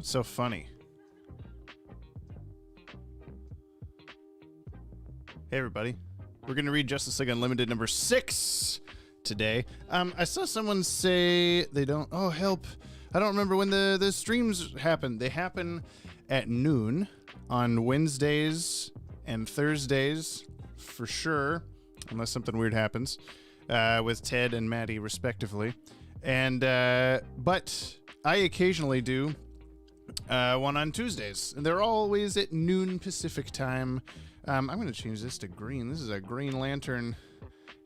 What's so funny? Hey, everybody. We're going to read Justice League Unlimited number 6 today. I saw someone say they don't... Oh, help. I don't remember when the streams happen. They happen at noon on Wednesdays and Thursdays, for sure, unless something weird happens, with Ted and Mattie, respectively. And but I occasionally do one on Tuesdays, and they're always at noon Pacific time. I'm going to change this to green. This is a Green Lantern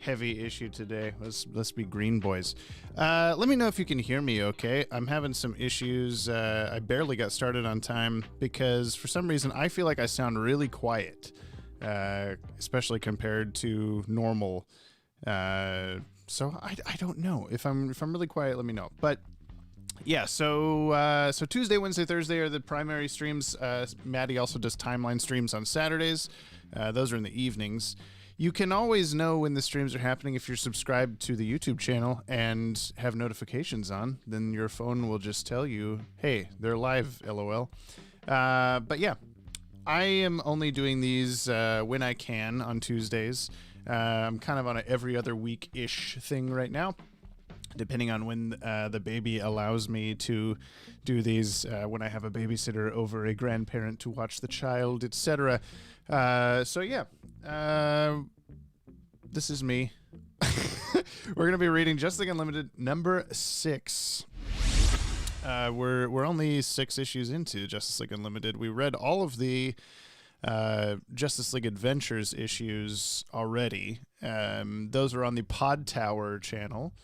heavy issue today. Let's be green boys. Let me know if you can hear me okay. I'm having some issues. I barely got started on time because for some reason I feel like I sound really quiet, especially compared to normal. So I don't know. If I'm really quiet, let me know. But yeah, so Tuesday, Wednesday, Thursday are the primary streams. Mattie also does timeline streams on Saturdays. Those are in the evenings. You can always know when the streams are happening if you're subscribed to the YouTube channel and have notifications on. Then your phone will just tell you, hey, they're live, LOL. But yeah, I am only doing these when I can on Tuesdays. I'm kind of on an every other week-ish thing right now, depending on when the baby allows me to do these, when I have a babysitter over a grandparent to watch the child, etc. So yeah, this is me. We're going to be reading Justice League Unlimited number 6. We're only 6 issues into Justice League Unlimited. We read all of the Justice League Adventures issues already. Those are on the Pod Tower channel.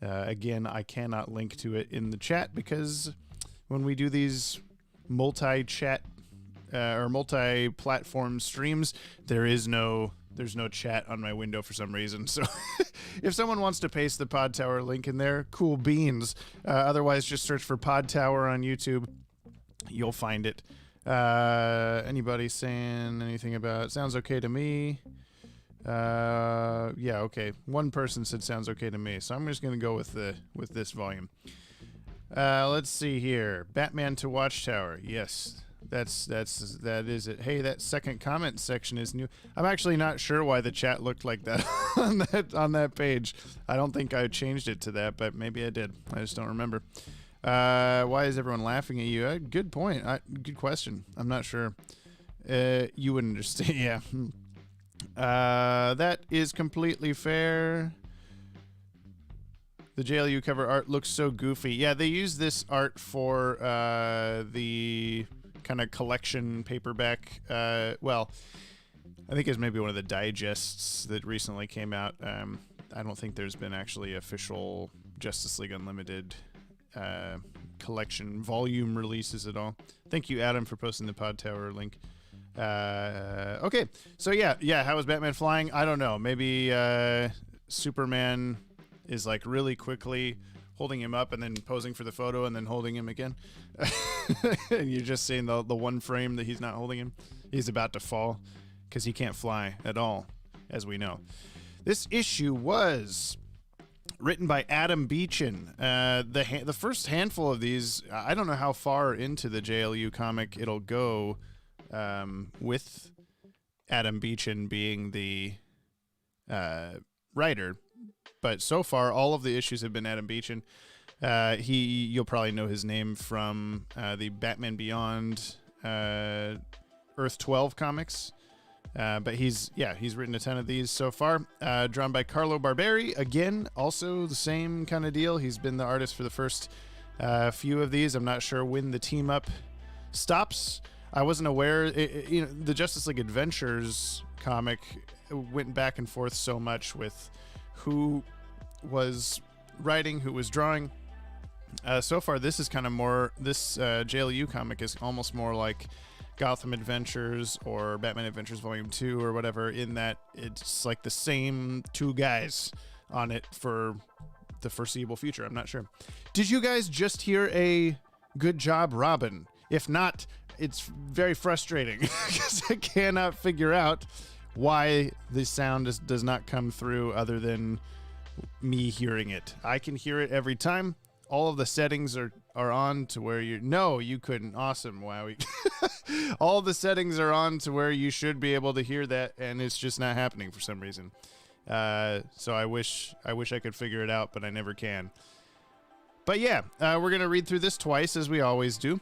Again, I cannot link to it in the chat because when we do these multi-chat or multi-platform streams, there's no chat on my window for some reason. So if someone wants to paste the Pod Tower link in there, cool beans. Otherwise, just search for Pod Tower on YouTube. You'll find it. Anybody saying anything about sounds okay to me? Yeah, okay. One person said sounds okay to me, so I'm just gonna go with this volume. Let's see here. Batman to Watchtower. Yes, that is it. Hey, that second comment section is new. I'm actually not sure why the chat looked like that on that page. I don't think I changed it to that, but maybe I did. I just don't remember. Why is everyone laughing at you? Good point. Good question. I'm not sure. You wouldn't understand. Yeah. That is completely fair. The JLU cover art looks so goofy. Yeah, they use this art for the kind of collection paperback. Well, I think it's maybe one of the digests that recently came out. I don't think there's been actually official Justice League Unlimited collection volume releases at all. Thank you, Adam, for posting the Pod Tower link. Okay, so yeah, how is Batman flying? I don't know. Maybe Superman is like really quickly holding him up and then posing for the photo and then holding him again. And you're just seeing the one frame that he's not holding him. He's about to fall because he can't fly at all, as we know. This issue was written by Adam Beechin. The first handful of these, I don't know how far into the JLU comic it'll go, with Adam Beechin being the writer, but so far all of the issues have been Adam Beechin. You'll probably know his name from the Batman Beyond Earth 12 comics. But he's written a ton of these so far. Drawn by Carlo Barberi. Again, also the same kind of deal. He's been the artist for the first few of these. I'm not sure when the team up stops. I wasn't aware. The Justice League Adventures comic went back and forth so much with who was writing, who was drawing. So far, this is kind of more. This JLU comic is almost more like Gotham Adventures or Batman Adventures Volume 2 or whatever, in that it's like the same two guys on it for the foreseeable future. I'm not sure. Did you guys just hear a good job, Robin? If not, it's very frustrating because I cannot figure out why the sound does not come through other than me hearing it. I can hear it every time. All of the settings are are on to where you... No, you couldn't. Awesome. Wow. All the settings are on to where you should be able to hear that, and it's just not happening for some reason. So I wish I could figure it out, but I never can. But yeah, we're going to read through this twice, as we always do.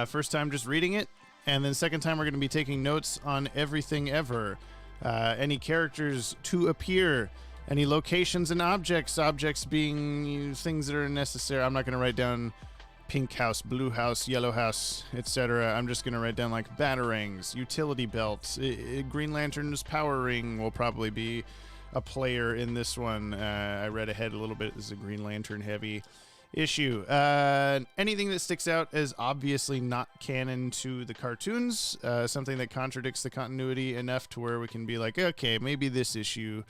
First time just reading it, and then second time we're going to be taking notes on everything ever. Any characters to appear, any locations and objects being things that are necessary. I'm not going to write down pink house, blue house, yellow house, etc. I'm just going to write down like batarangs, utility belts, Green Lantern's power ring will probably be a player in this one. I read ahead a little bit. This is a Green Lantern heavy issue. Anything that sticks out as obviously not canon to the cartoons, something that contradicts the continuity enough to where we can be like, okay, maybe this issue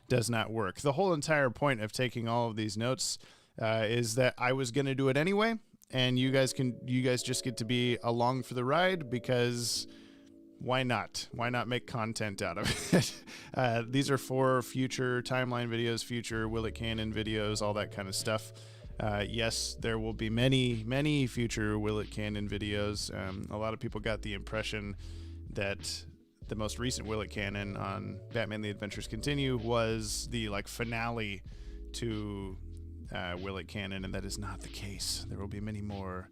does not work. The whole entire point of taking all of these notes is that I was going to do it anyway, and you guys just get to be along for the ride, because why not? Why not make content out of it? These are for future timeline videos, future Will It Canon videos, all that kind of stuff. Yes, there will be many future Will It Canon videos. A lot of people got the impression that the most recent Will It Canon on Batman The Adventures Continue was the finale to Will It Canon, and that is not the case. There will be many more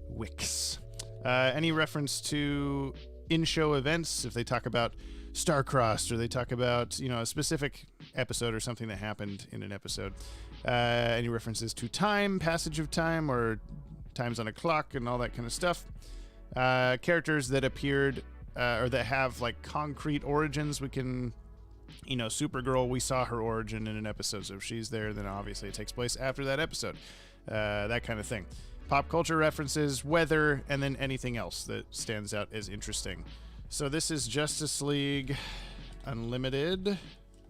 wicks. Any reference to in-show events, if they talk about Starcrossed, or they talk about a specific episode or something that happened in an episode. Any references to time, passage of time, or times on a clock, and all that kind of stuff. Characters that appeared or that have concrete origins. We can, Supergirl, we saw her origin in an episode, so if she's there, then obviously it takes place after that episode. That kind of thing. Pop culture references, weather, and then anything else that stands out as interesting. So this is Justice League Unlimited.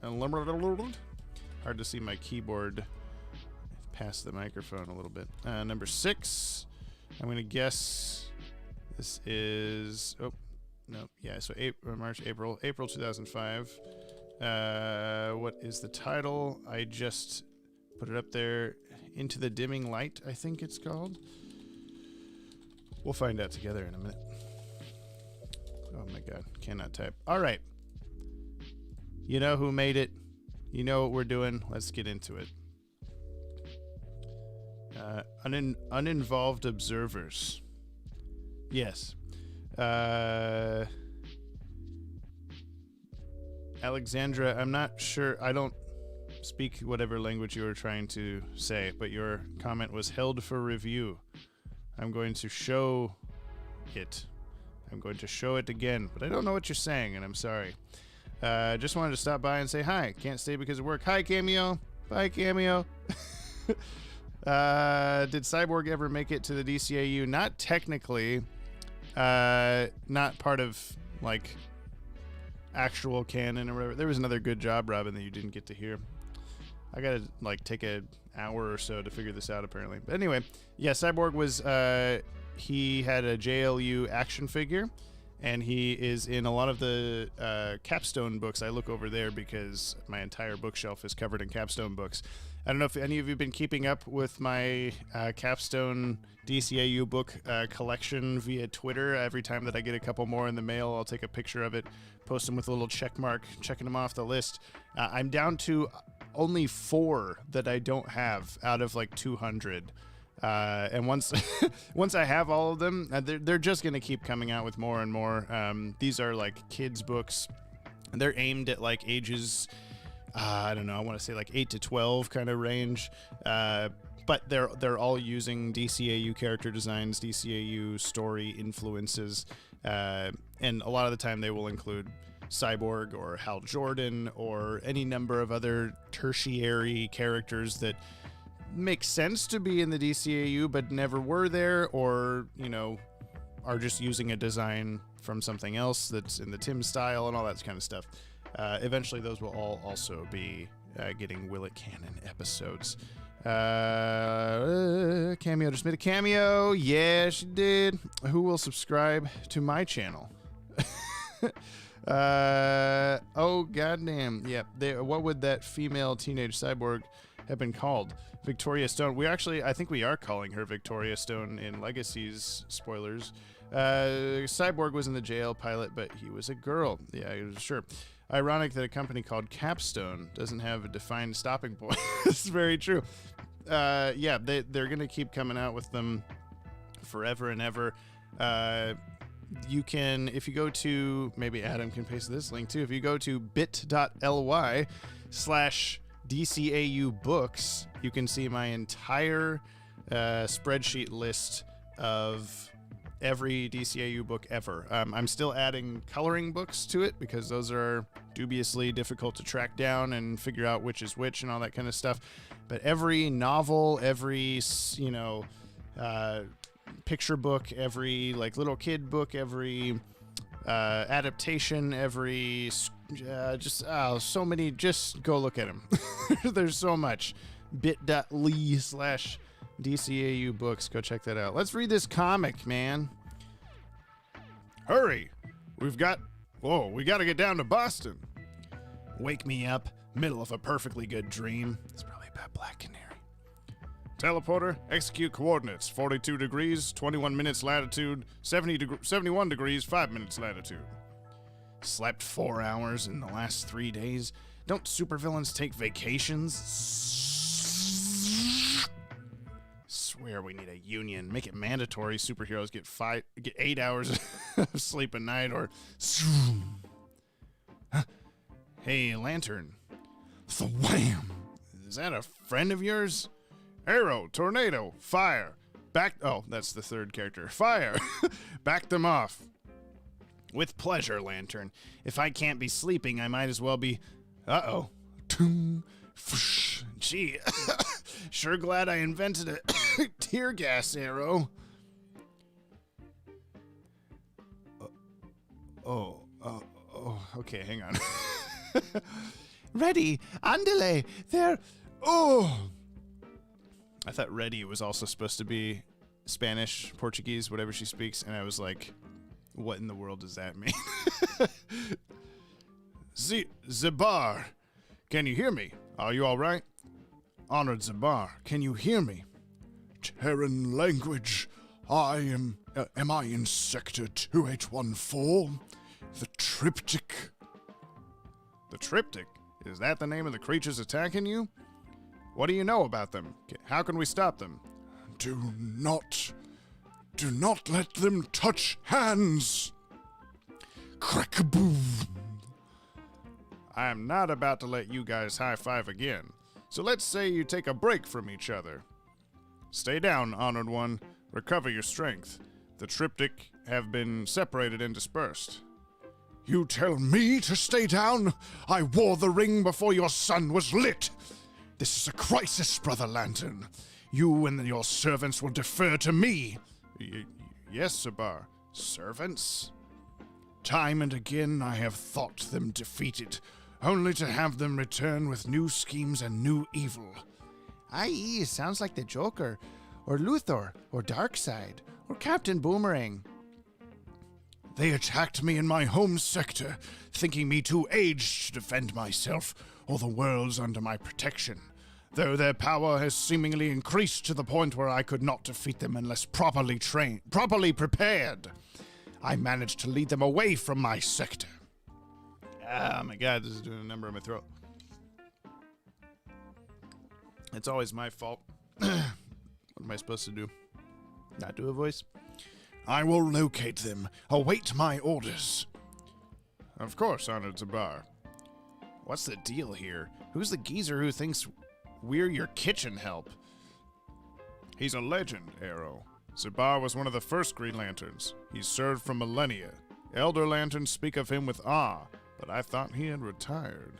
Hard to see my keyboard past the microphone a little bit. Number 6. I'm going to guess this is... Oh, no. Yeah, so April 2005. What is the title? I just put it up there. Into the Dimming Light, I think it's called. We'll find out together in a minute. Oh my god, cannot type. All right. You know who made it. You know what we're doing. Let's get into it. Uninvolved observers. Yes. Alexandra, I'm not sure. I don't speak whatever language you were trying to say, but your comment was held for review. I'm going to show it. I'm going to show it again, but I don't know what you're saying, and I'm sorry. Just wanted to stop by and say hi. Can't stay because of work. Hi, Cameo. Bye, Cameo. Did Cyborg ever make it to the DCAU? Not technically. Not part of, actual canon or whatever. There was another good job, Robin, that you didn't get to hear. I gotta, take an hour or so to figure this out, apparently. But anyway, yeah, Cyborg was, he had a JLU action figure, and he is in a lot of the Capstone books. I look over there because my entire bookshelf is covered in Capstone books. I don't know if any of you have been keeping up with my Capstone DCAU book collection via Twitter. Every time that I get a couple more in the mail, I'll take a picture of it, post them with a little check mark, checking them off the list. I'm down to only 4 that I don't have out of 200. And once once I have all of them, they're just going to keep coming out with more and more. These are kids books. They're aimed at ages, I don't know, I want to say 8 to 12 kind of range. But they're all using DCAU character designs, DCAU story influences. And a lot of the time they will include Cyborg or Hal Jordan or any number of other tertiary characters that make sense to be in the DCAU but never were there, or are just using a design from something else that's in the Timm style and all that kind of stuff. Eventually those will all also be getting Will It Canon episodes. Cameo just made a cameo. Yeah, she did. Who will subscribe to my channel? Oh goddamn. Yep. What would that female teenage cyborg have been called. Victoria Stone. I think we are calling her Victoria Stone in Legacies. Spoilers. Cyborg was in the JL pilot, but he was a girl. Yeah, sure. Ironic that a company called Capstone doesn't have a defined stopping point. This is very true. Yeah, they're going to keep coming out with them forever and ever. You can, if you go to, maybe Adam can paste this link too. If you go to bit.ly/DCAU books, you can see my entire spreadsheet list of every DCAU book ever. I'm still adding coloring books to it because those are dubiously difficult to track down and figure out which is which and all that kind of stuff. But every novel, every, picture book, every like little kid book, every adaptation, every so many, just go look at them. There's so much. bit.ly/DCAU books. Go check that out. Let's read this comic, man. Hurry! We got to get down to Boston. Wake me up, middle of a perfectly good dream. It's probably about Black Canary. Teleporter, execute coordinates. 42 degrees, 21 minutes latitude, 71 degrees, 5 minutes latitude. Slept 4 hours in the last 3 days. Don't supervillains take vacations? Swear we need a union. Make it mandatory. Superheroes get 8 hours of sleep a night, or hey, Lantern. Thwam! Is that a friend of yours? Arrow, tornado, fire. That's the third character. Fire! Back them off. With pleasure, Lantern. If I can't be sleeping, I might as well be... Uh-oh. Gee, sure glad I invented a tear gas arrow. Okay, hang on. Ready, andale, there. Oh! I thought ready was also supposed to be Spanish, Portuguese, whatever she speaks, and I was like, what in the world does that mean? Zabar, can you hear me? Are you all right? Honored Zabar, can you hear me? Terran language. Am I in Sector 2814? The Triptych. The Triptych? Is that the name of the creatures attacking you? What do you know about them? How can we stop them? Do not let them touch hands. Crack-a-boom. I am not about to let you guys high-five again. So let's say you take a break from each other. Stay down, Honored One. Recover your strength. The Triptych have been separated and dispersed. You tell me to stay down? I wore the ring before your sun was lit. This is a crisis, Brother Lantern. You and your servants will defer to me. Yes, Zabar. Servants? Time and again I have thought them defeated, only to have them return with new schemes and new evil. I.e., sounds like the Joker, or Luthor, or Darkseid, or Captain Boomerang. They attacked me in my home sector, thinking me too aged to defend myself, or the world's under my protection, though their power has seemingly increased to the point where I could not defeat them unless properly prepared. I managed to lead them away from my sector. Oh my god, this is doing a number on my throat. It's always my fault. What am I supposed to do? Not do a voice? I will locate them. Await my orders. Of course, Honored Zabar. What's the deal here? Who's the geezer who thinks we're your kitchen help? He's a legend, Arrow. Zabar was one of the first Green Lanterns. He served for millennia. Elder Lanterns speak of him with awe, but I thought he had retired.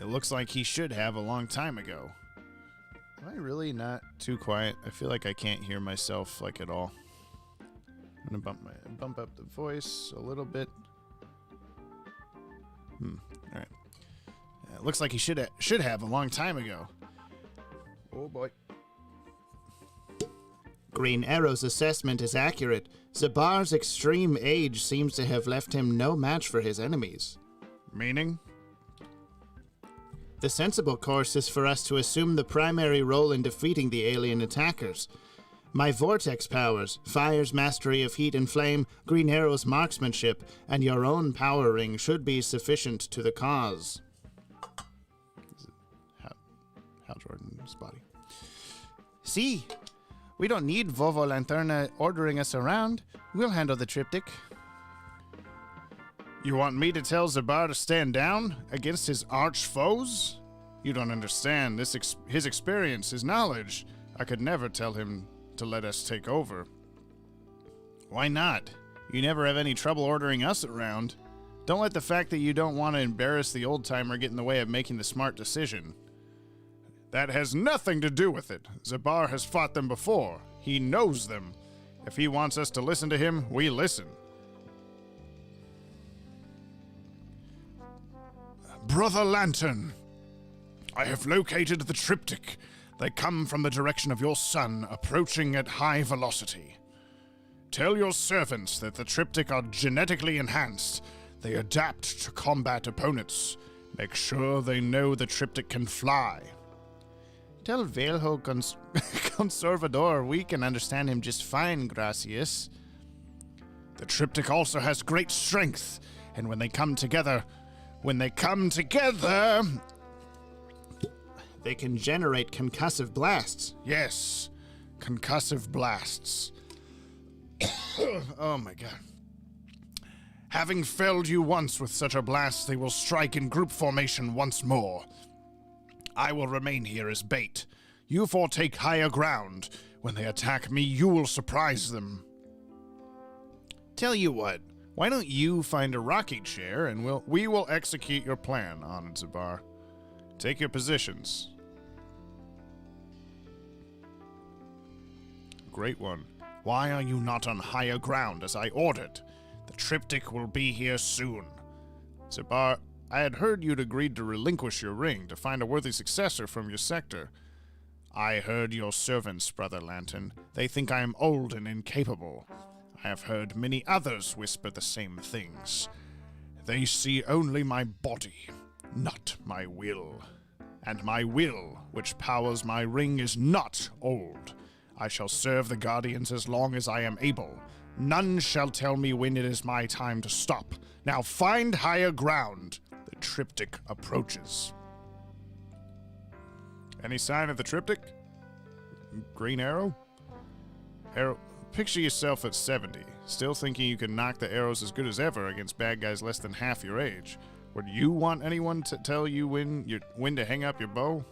It looks like he should have a long time ago. Am I really not too quiet? I feel like I can't hear myself like at all. I'm gonna bump up the voice a little bit. All right. It looks like he should have a long time ago. Oh boy. Green Arrow's assessment is accurate. Zabar's extreme age seems to have left him no match for his enemies. Meaning? The sensible course is for us to assume the primary role in defeating the alien attackers. My vortex powers, Fire's mastery of heat and flame, Green Arrow's marksmanship, and your own power ring should be sufficient to the cause. Hal Jordan's body. See, we don't need Vovo Lanterna ordering us around. We'll handle the triptych. You want me to tell Zabar to stand down against his arch foes? You don't understand. His experience, his knowledge. I could never tell him to let us take over. Why not? You never have any trouble ordering us around. Don't let the fact that you don't want to embarrass the old-timer get in the way of making the smart decision. That has nothing to do with it. Zabar has fought them before. He knows them. If he wants us to listen to him, we listen. Brother Lantern, I have located the triptych. They come from the direction of your sun, approaching at high velocity. Tell your servants that the triptych are genetically enhanced. They adapt to combat opponents. Make sure they know the triptych can fly. Tell Velho Conservador we can understand him just fine, gracias. The triptych also has great strength, and when they come together, they can generate concussive blasts. Yes, concussive blasts. Oh my god. Having felled you once with such a blast, they will strike in group formation once more. I will remain here as bait. You four take higher ground. When they attack me, you will surprise them. Tell you what, why don't you find a rocking chair and we will execute your plan, Honored Zabar. Take your positions. Great one. Why are you not on higher ground as I ordered? The triptych will be here soon. Zabar, I had heard you'd agreed to relinquish your ring to find a worthy successor from your sector. I heard your servants, Brother Lantern. They think I am old and incapable. I have heard many others whisper the same things. They see only my body, not my will. And my will, which powers my ring, is not old. I shall serve the Guardians as long as I am able. None shall tell me when it is my time to stop. Now find higher ground. The triptych approaches. Any sign of the triptych? Green Arrow? Picture yourself at 70, still thinking you can knock the arrows as good as ever against bad guys less than half your age. Would you want anyone to tell you when to hang up your bow?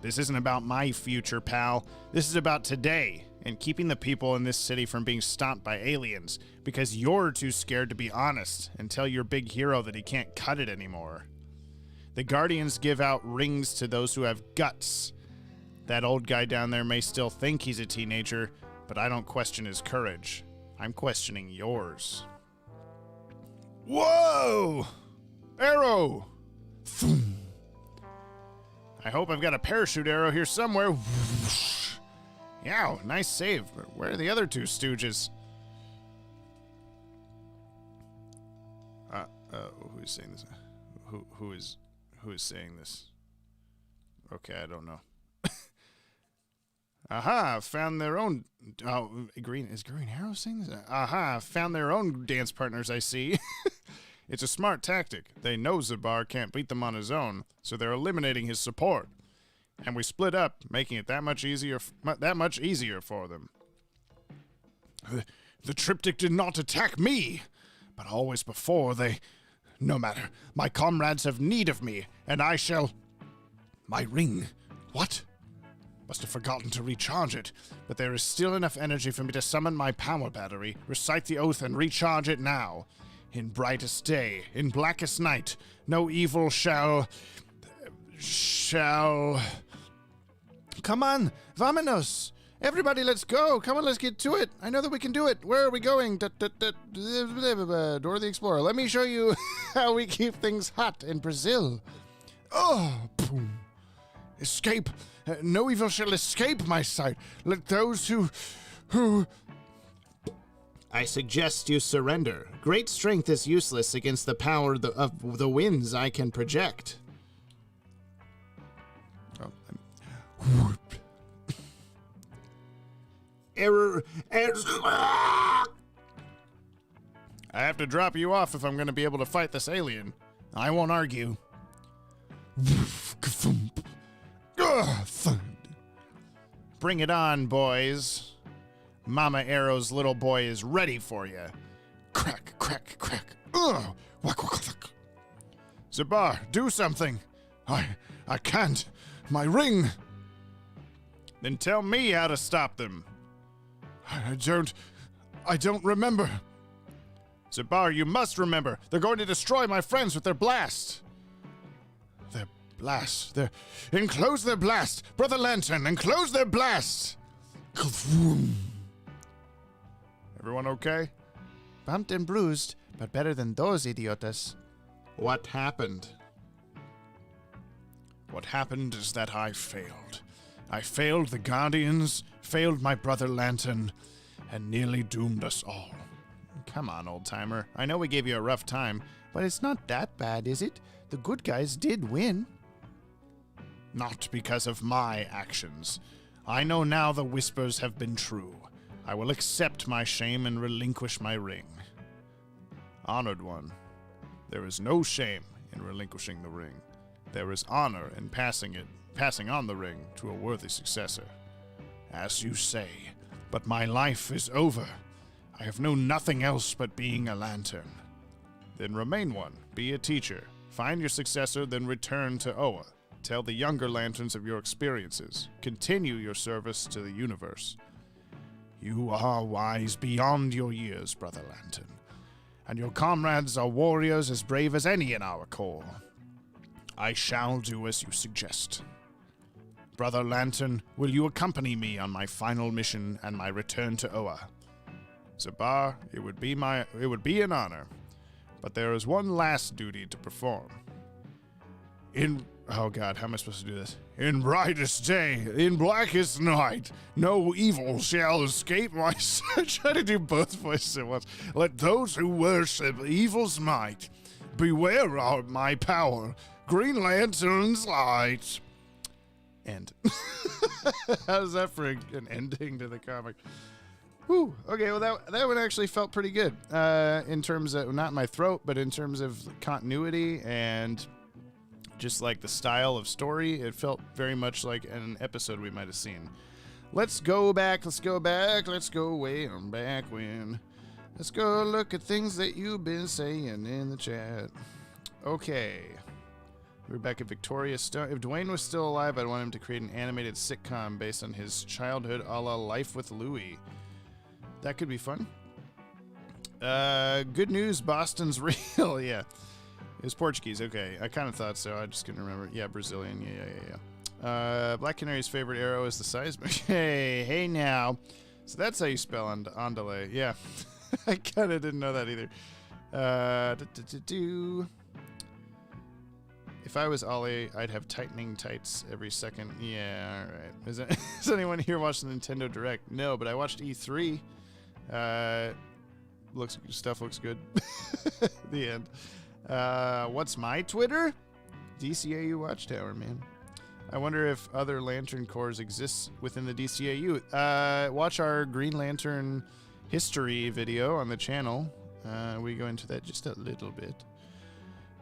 This isn't about my future, pal. This is about today, and keeping the people in this city from being stomped by aliens, because you're too scared to be honest and tell your big hero that he can't cut it anymore. The Guardians give out rings to those who have guts. That old guy down there may still think he's a teenager, but I don't question his courage. I'm questioning yours. Whoa! Arrow! Thoom. I hope I've got a parachute arrow here somewhere. Yow, nice save. Where are the other two stooges? Who's saying this? Who is saying this? Okay, I don't know. Aha, found their own... Oh, is Green Arrow saying this? Aha, found their own dance partners, I see. It's a smart tactic. They know Zabar can't beat them on his own, so they're eliminating his support. And we split up, making it that much easier for them. The triptych did not attack me, but always before No matter. My comrades have need of me, and I shall... My ring. What? Must have forgotten to recharge it, but there is still enough energy for me to summon my power battery, recite the oath, and recharge it now. In brightest day, in blackest night, no evil shall... Come on, vamonos! Everybody, let's go! Come on, let's get to it! I know that we can do it! Where are we going? Dora the Explorer. Let me show you how we keep things hot in Brazil. Oh, boom. Escape! No evil shall escape my sight. Let those who... I suggest you surrender. Great strength is useless against the power of the winds I can project. Error. I have to drop you off if I'm going to be able to fight this alien. I won't argue. Bring it on, boys. Mama Arrow's little boy is ready for you. Crack, crack, crack. Ugh. Whack, whack, whack. Zabar, do something. I can't. My ring. Then tell me how to stop them. I don't remember. Zabar, you must remember. They're going to destroy my friends with their blast. Their blast. Enclose their blast. Brother Lantern, enclose their blast. Everyone okay? Bumped and bruised, but better than those idiotas. What happened? What happened is that I failed. I failed the Guardians, failed my brother Lantern, and nearly doomed us all. Come on, old-timer. I know we gave you a rough time, but it's not that bad, is it? The good guys did win. Not because of my actions. I know now the whispers have been true. I will accept my shame and relinquish my ring. Honored one, there is no shame in relinquishing the ring. There is honor in passing on the ring to a worthy successor. As you say, but my life is over. I have known nothing else but being a lantern. Then remain one, be a teacher, find your successor, then return to Oa. Tell the younger lanterns of your experiences. Continue your service to the universe. You are wise beyond your years, Brother Lantern, and your comrades are warriors as brave as any in our corps. I shall do as you suggest. Brother Lantern, will you accompany me on my final mission and my return to Oa? Zabar, it would be an honor, but there is one last duty to perform. Oh God, how am I supposed to do this? In brightest day, in blackest night, no evil shall escape my sight. Try to do both voices at once. Let those who worship evil's might beware of my power. Green Lantern's light. End. How's that for an ending to the comic? Whew. Okay, well that one actually felt pretty good. In terms of, not my throat, but in terms of continuity and just like the style of story, it felt very much like an episode we might have seen. Let's go back, let's go way on back when. Let's go look at things that you've been saying in the chat. Okay. We're back at Victoria Stone. If Dwayne was still alive, I'd want him to create an animated sitcom based on his childhood a la Life with Louie. That could be fun. Good news, Boston's real. Yeah. It was Portuguese. Okay. I kind of thought so. I just couldn't remember. Yeah, Brazilian. Yeah. Black Canary's favorite arrow is the seismic. Hey now. So that's how you spell Andale. Yeah. I kind of didn't know that either. If I was Ollie, I'd have tightening tights every second. Yeah, all right. Is anyone here watching the Nintendo Direct? No, but I watched E3. Stuff looks good. The end. What's my Twitter? DCAU Watchtower, man. I wonder if other Lantern Corps exists within the DCAU. Watch our Green Lantern history video on the channel. We go into that just a little bit.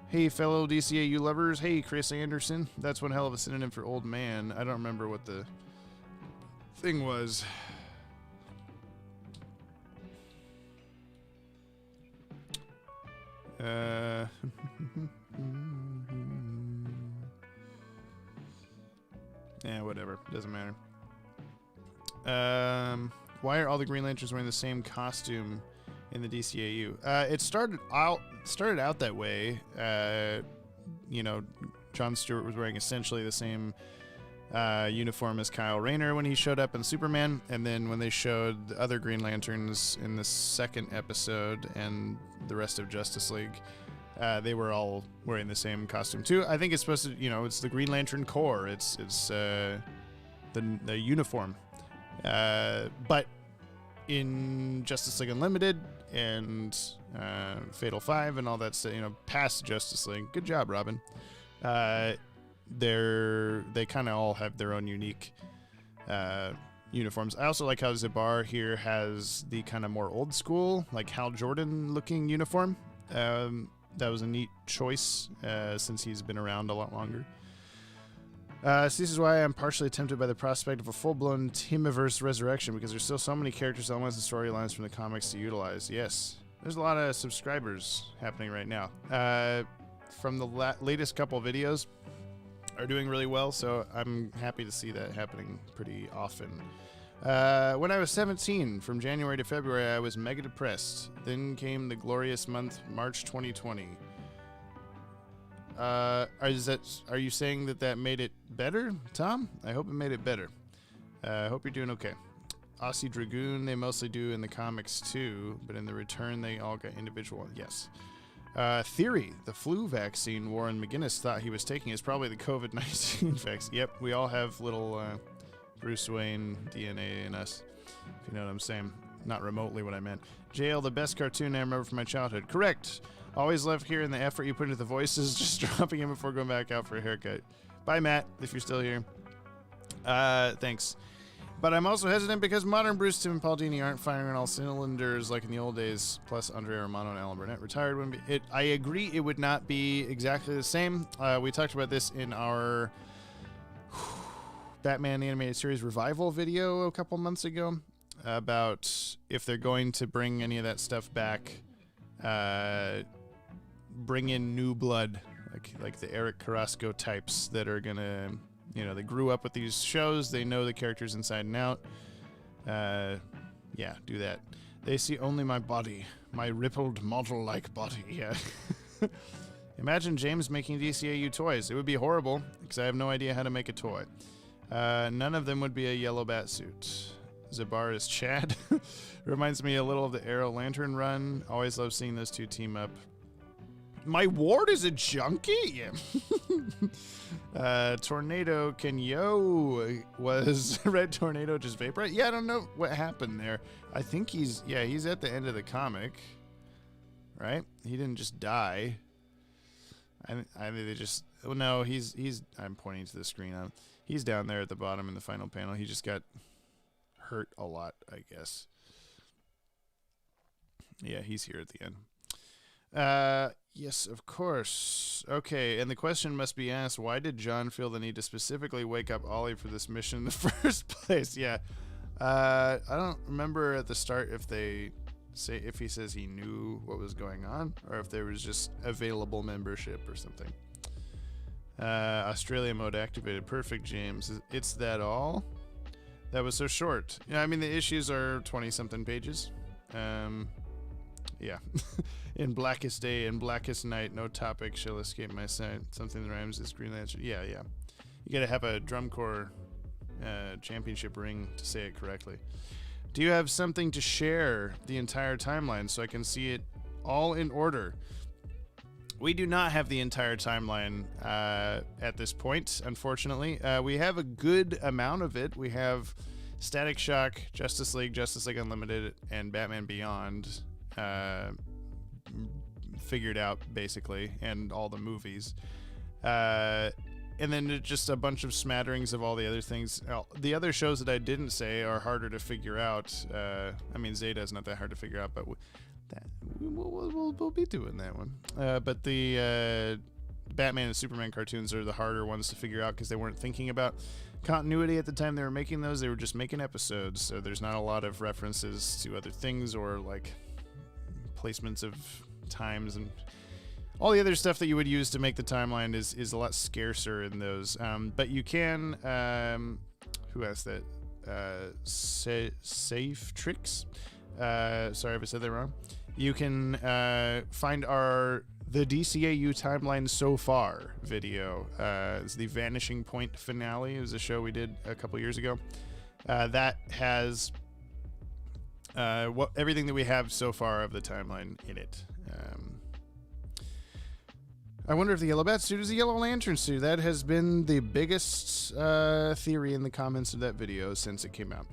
Hey, fellow DCAU lovers. Hey, Chris Anderson. That's one hell of a synonym for old man. I don't remember what the thing was. Yeah, whatever. Doesn't matter. Why are all the Green Lanterns wearing the same costume in the DCAU? It started out that way. Jon Stewart was wearing essentially the same uniform as Kyle Rayner when he showed up in Superman, and then when they showed the other Green Lanterns in the second episode and the rest of Justice League, they were all wearing the same costume too. I think it's supposed to, it's the Green Lantern Corps. It's the uniform. But in Justice League Unlimited and Fatal 5 and all that stuff, past Justice League. Good job, Robin. they kind of all have their own unique uniforms. I also like how Zabar here has the kind of more old school, like Hal Jordan looking uniform. That was a neat choice since he's been around a lot longer. So this is why I'm partially tempted by the prospect of a full-blown Timmiverse resurrection, because there's still so many characters, elements, and storylines from the comics to utilize. Yes, there's a lot of subscribers happening right now. From the latest couple videos are doing really well, so I'm happy to see that happening pretty often. When I was 17, from January to February, I was mega depressed. Then came the glorious month, March 2020. Are you saying that made it better, Tom? I hope it made it better. I hope you're doing okay. Aussie Dragoon, they mostly do in the comics too, but in the return, they all got individual. Yes. Theory, the flu vaccine Warren McGinnis thought he was taking is probably the COVID-19 vaccine. Yep, we all have little Bruce Wayne DNA in us, if you know what I'm saying. Not remotely what I meant. JL, the best cartoon I remember from my childhood. Correct. Always love hearing the effort you put into the voices, just dropping in before going back out for a haircut. Bye, Matt, if you're still here. Thanks. But I'm also hesitant because modern Bruce, Timm, and Paul Dini aren't firing on all cylinders like in the old days, plus Andrea Romano and Alan Burnett retired. I agree it would not be exactly the same. We talked about this in our Batman Animated Series Revival video a couple months ago about if they're going to bring any of that stuff back, bring in new blood, like the Eric Carrasco types that are gonna, they grew up with these shows, they know the characters inside and out. Yeah, do that. They see only my body, my rippled model-like body. Yeah. Imagine James making DCAU toys. It would be horrible because I have no idea how to make a toy. None of them would be a yellow bat suit. Zabar is Chad. Reminds me a little of the Arrow Lantern run. Always love seeing those two team up. My ward is a junkie? Yeah. Tornado Kenyo was Red Tornado just vaporized? Yeah, I don't know what happened there. I think he's at the end of the comic, right? He didn't just die. I mean, they just, oh no, he's, I'm pointing to the screen. He's down there at the bottom in the final panel. He just got hurt a lot, I guess. Yeah, he's here at the end. Yes, of course. Okay, and the question must be asked, why did John feel the need to specifically wake up Ollie for this mission in the first place? Yeah. I don't remember at the start if he says he knew what was going on or if there was just available membership or something. Australia mode activated. Perfect, James. It's that all? That was so short. Yeah, I mean, the issues are 20-something pages. Yeah. In blackest day and blackest night, no topic shall escape my sight. Something that rhymes is Green Lantern. Yeah. You gotta have a drum corps championship ring to say it correctly. Do you have something to share the entire timeline so I can see it all in order? We do not have the entire timeline at this point, unfortunately. We have a good amount of it. We have Static Shock, Justice League Unlimited, and Batman Beyond figured out, basically, and all the movies. And then just a bunch of smatterings of all the other things. The other shows that I didn't say are harder to figure out. I mean, Zeta is not that hard to figure out, but we'll be doing that one. But the Batman and Superman cartoons are the harder ones to figure out because they weren't thinking about continuity at the time they were making those. They were just making episodes, so there's not a lot of references to other things or like placements of times and all the other stuff that you would use to make the timeline is a lot scarcer in those. But you can, who asked that? Safe Tricks. Sorry if I said that wrong. You can find the DCAU timeline so far video. It's the Vanishing Point finale. It was a show we did a couple years ago. That has everything that we have so far of the timeline in it. I wonder if the Yellow Bat suit is a Yellow Lantern suit. That has been the biggest theory in the comments of that video since it came out.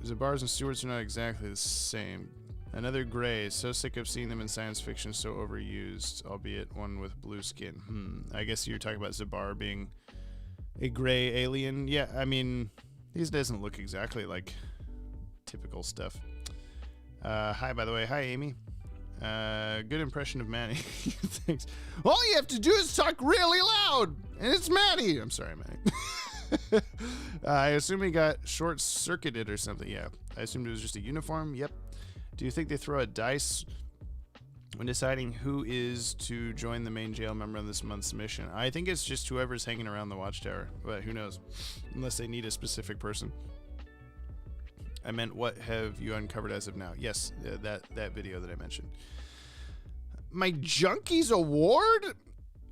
Zabars and Stewarts are not exactly the same. Another gray. So sick of seeing them in science fiction, so overused, albeit one with blue skin. I guess you're talking about Zabar being a gray alien. Yeah, I mean, these doesn't look exactly like typical stuff. Hi, by the way. Hi, Amy. Good impression of Mattie. Thanks. All you have to do is talk really loud, and it's Mattie. I'm sorry, Mattie. I assume he got short-circuited or something. Yeah, I assumed it was just a uniform. Yep. Do you think they throw a dice when deciding who is to join the main jail member on this month's mission? I think it's just whoever's hanging around the Watchtower, but who knows? Unless they need a specific person. I meant, what have you uncovered as of now? Yes, that video that I mentioned. My Junkies Award?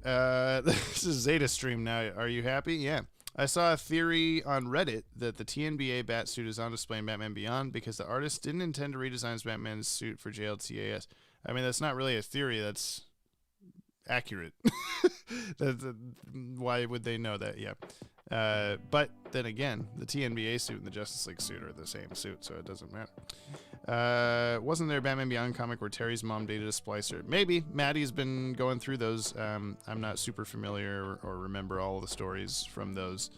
This is Zeta stream now. Are you happy? Yeah. I saw a theory on Reddit that the TNBA Batsuit is on display in Batman Beyond because the artist didn't intend to redesign Batman's suit for JLTAS. I mean, that's not really a theory. That's accurate. Why would they know that? Yeah. But then again, the TNBA suit and the Justice League suit are the same suit, so it doesn't matter. Wasn't there a Batman Beyond comic where Terry's mom dated a splicer? Maybe. Maddie's been going through those. I'm not super familiar or remember all the stories from those.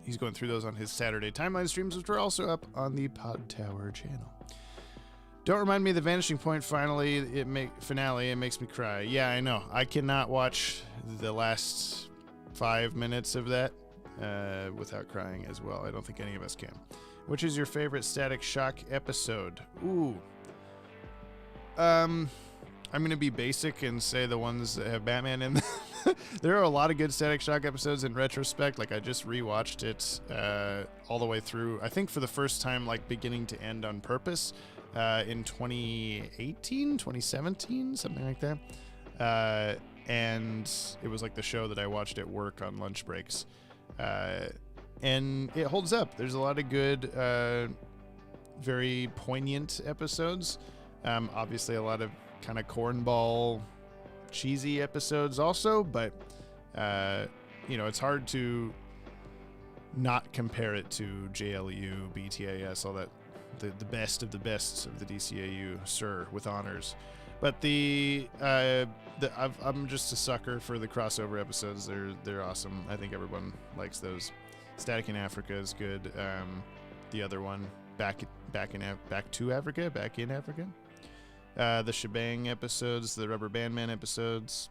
He's going through those on his Saturday timeline streams, which are also up on the Pod Tower channel. Don't remind me of the Vanishing Point finale. It makes me cry. Yeah, I know. I cannot watch the last 5 minutes of that without crying as well. I don't think any of us can. Which is your favorite Static Shock episode? Ooh. I'm going to be basic and say the ones that have Batman in them. There are a lot of good Static Shock episodes in retrospect. Like, I just rewatched it all the way through. I think for the first time, like, beginning to end on purpose in 2018, 2017, something like that. And it was like the show that I watched at work on lunch breaks. And it holds up. There's a lot of good, very poignant episodes. Obviously a lot of kind of cornball, cheesy episodes also, but, it's hard to not compare it to JLU, BTAS, all that, the best of the DCAU, sir, with honors. But I'm just a sucker for the crossover episodes. They're awesome. I think everyone likes those. Static in Africa is good. The other one, Back in Africa. The Shebang episodes, the Rubber Band Man episodes.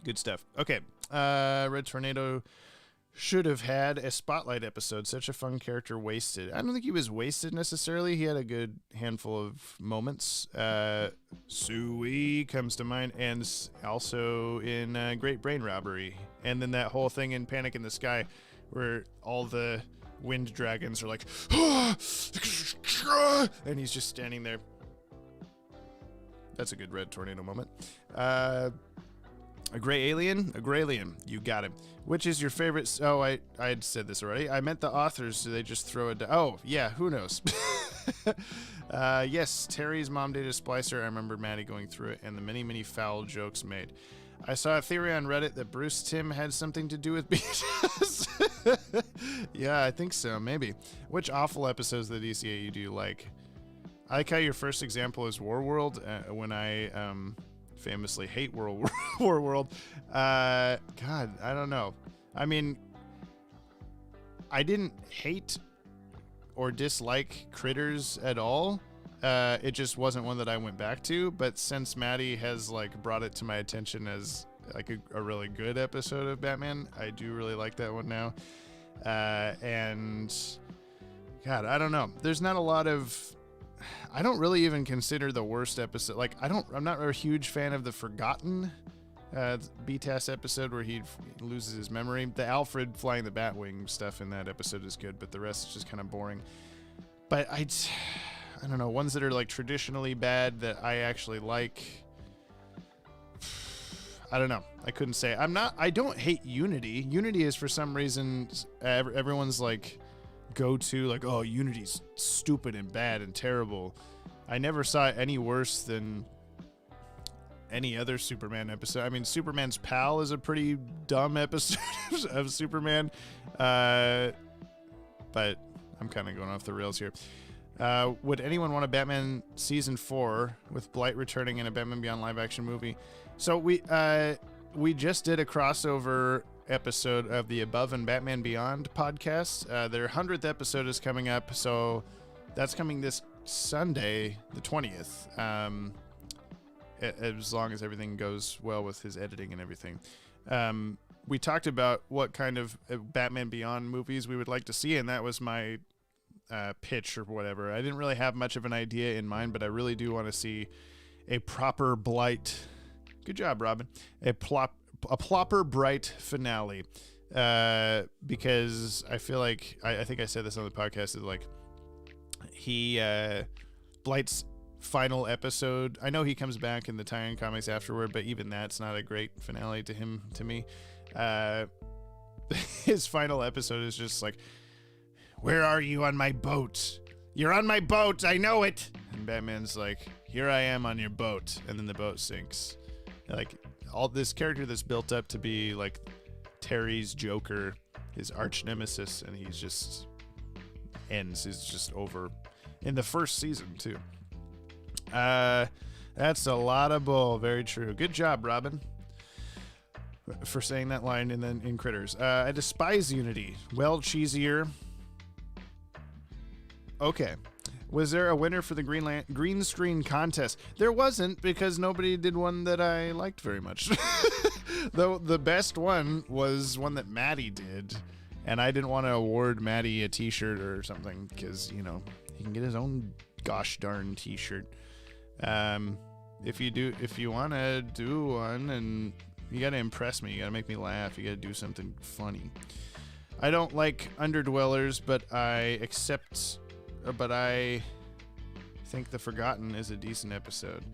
Good stuff. Okay. Red Tornado should have had a Spotlight episode. Such a fun character wasted. I don't think he was wasted necessarily. He had a good handful of moments. Suey comes to mind, and also in Great Brain Robbery. And then that whole thing in Panic in the Sky where all the wind dragons are like, and he's just standing there. That's a good Red Tornado moment. A gray alien? A gray alien. You got him. Which is your favorite? Oh, I had said this already. I meant the authors. Do they just throw it? Oh, yeah. Who knows? Yes, Terry's mom dated a splicer. I remember Mattie going through it and the many, many foul jokes made. I saw a theory on Reddit that Bruce Timm had something to do with BTS. Yeah, I think so. Maybe. Which awful episodes of the DCAU do you like? I like how your first example is Warworld, when I famously hate Warworld. God, I don't know. I mean, I didn't hate or dislike Critters at all. It just wasn't one that I went back to. But since Mattie has like brought it to my attention as like a really good episode of Batman, I do really like that one now. And God, I don't know. There's not a lot of. I don't really even consider the worst episode. Like, I'm not a huge fan of the Forgotten BTAS episode where he loses his memory. The Alfred flying the Batwing stuff in that episode is good, but the rest is just kind of boring. But I don't know, ones that are like traditionally bad that I actually like. I don't know. I couldn't say. I don't hate Unity. Unity is for some reason, everyone's like, go to like, oh, Unity's stupid and bad and terrible. I never saw it any worse than any other Superman episode. I mean, Superman's Pal is a pretty dumb episode of Superman, but I'm kind of going off the rails here. Would anyone want a Batman season 4 with Blight returning in a Batman Beyond live action movie? So we just did a crossover episode of the Above and Batman Beyond podcast. Their 100th episode is coming up, so that's coming this Sunday, the 20th. As long as everything goes well with his editing and everything. We talked about what kind of Batman Beyond movies we would like to see, and that was my pitch or whatever. I didn't really have much of an idea in mind, but I really do want to see a proper Blight. Good job, Robin. A proper Bright finale, because I feel like I think I said this on the podcast, is like Blight's final episode. I know he comes back in the tie-in comics afterward, but even that's not a great finale to me. His final episode is just like, "Where are you on my boat? You're on my boat, I know it." And Batman's like, "Here I am on your boat," and then the boat sinks. Like, all this character that's built up to be like Terry's Joker, his arch nemesis, and he's just ends. He's just over in the first season too. That's a lot of bull. Very true. Good job, Robin, for saying that line in Critters. I despise Unity. Well, cheesier. Okay. Was there a winner for the green screen contest? There wasn't, because nobody did one that I liked very much. Though the best one was one that Mattie did, and I didn't want to award Mattie a t-shirt or something, because, you know, he can get his own gosh darn t-shirt. If you want to do one, and you got to impress me, you got to make me laugh, you got to do something funny. I don't like Underdwellers, but I think The Forgotten is a decent episode.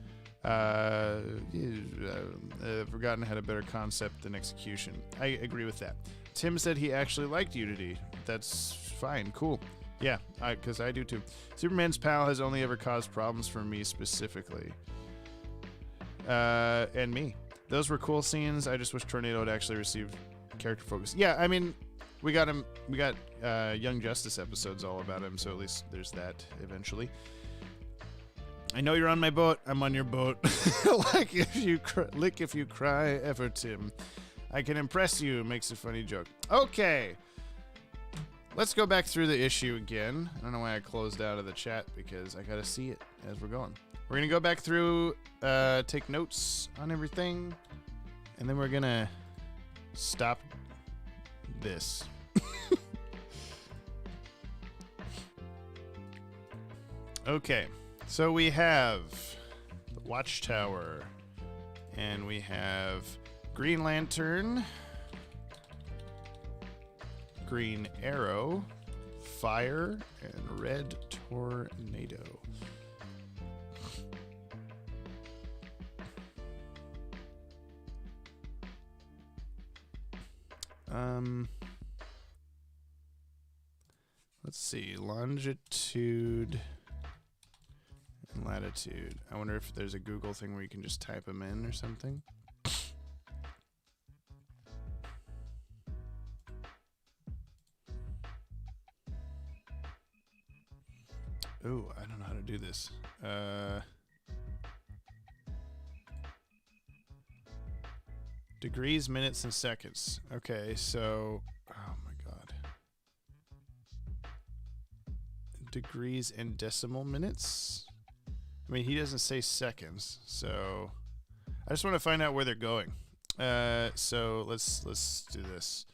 Forgotten had a better concept than execution. I agree with that. Tim said he actually liked Unity. That's fine. Cool. Yeah, because I do too. Superman's pal has only ever caused problems for me specifically. And me. Those were cool scenes. I just wish Tornado had actually received character focus. Yeah, I mean, we got Young Justice episodes all about him, so at least there's that eventually. I know you're on my boat. I'm on your boat. Like if you lick if you cry, ever Tim. I can impress you. Makes a funny joke. Okay. Let's go back through the issue again. I don't know why I closed out of the chat, because I gotta see it as we're going. We're gonna go back through, take notes on everything, and then we're gonna stop this. Okay, so we have the Watchtower, and we have Green Lantern, Green Arrow, Fire, and Red Tornado. Let's see, longitude and latitude. I wonder if there's a Google thing where you can just type them in or something. Oh, I don't know how to do this. Degrees, minutes, and seconds. Okay, so, oh my god. Degrees and decimal minutes? I mean, he doesn't say seconds, so I just want to find out where they're going. So let's do this.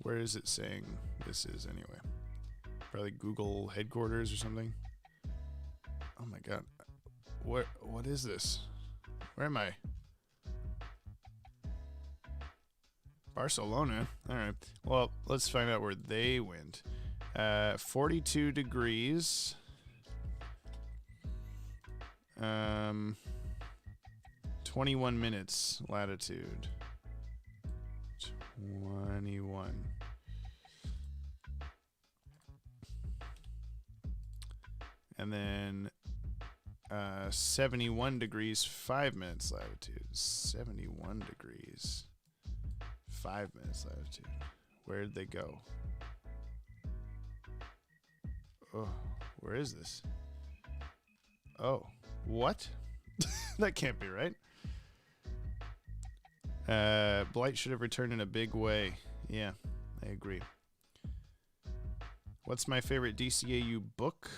Where is it saying this is anyway? Probably Google headquarters or something. Oh my god. What is this? Where am I? Barcelona. All right. Well, let's find out where they went. 42 degrees. 21 minutes latitude. 21. And then 71 degrees, 5 minutes latitude. 71 degrees, 5 minutes latitude. Where did they go? Oh, where is this? Oh, what? That can't be right. Blight should have returned in a big way. Yeah, I agree. What's my favorite DCAU book?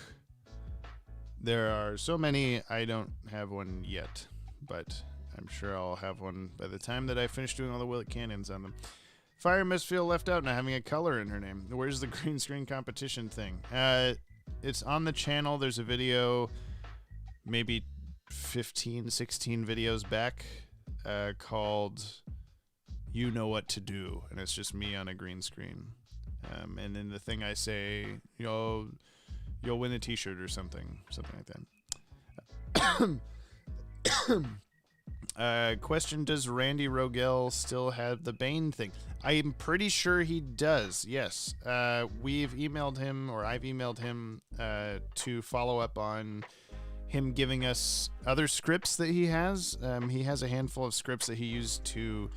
There are so many, I don't have one yet, but I'm sure I'll have one by the time that I finish doing all the Willet cannons on them. Fire must feel left out not having a color in her name. Where's the green screen competition thing? It's on the channel. There's a video, maybe 15, 16 videos back, called You Know What to Do, and it's just me on a green screen. And then the thing I say, you'll win a t-shirt or something like that. Question, does Randy Rogel still have the Bane thing? I'm pretty sure he does, yes. We've emailed him, or I've emailed him to follow up on him giving us other scripts that he has. He has a handful of scripts that he used to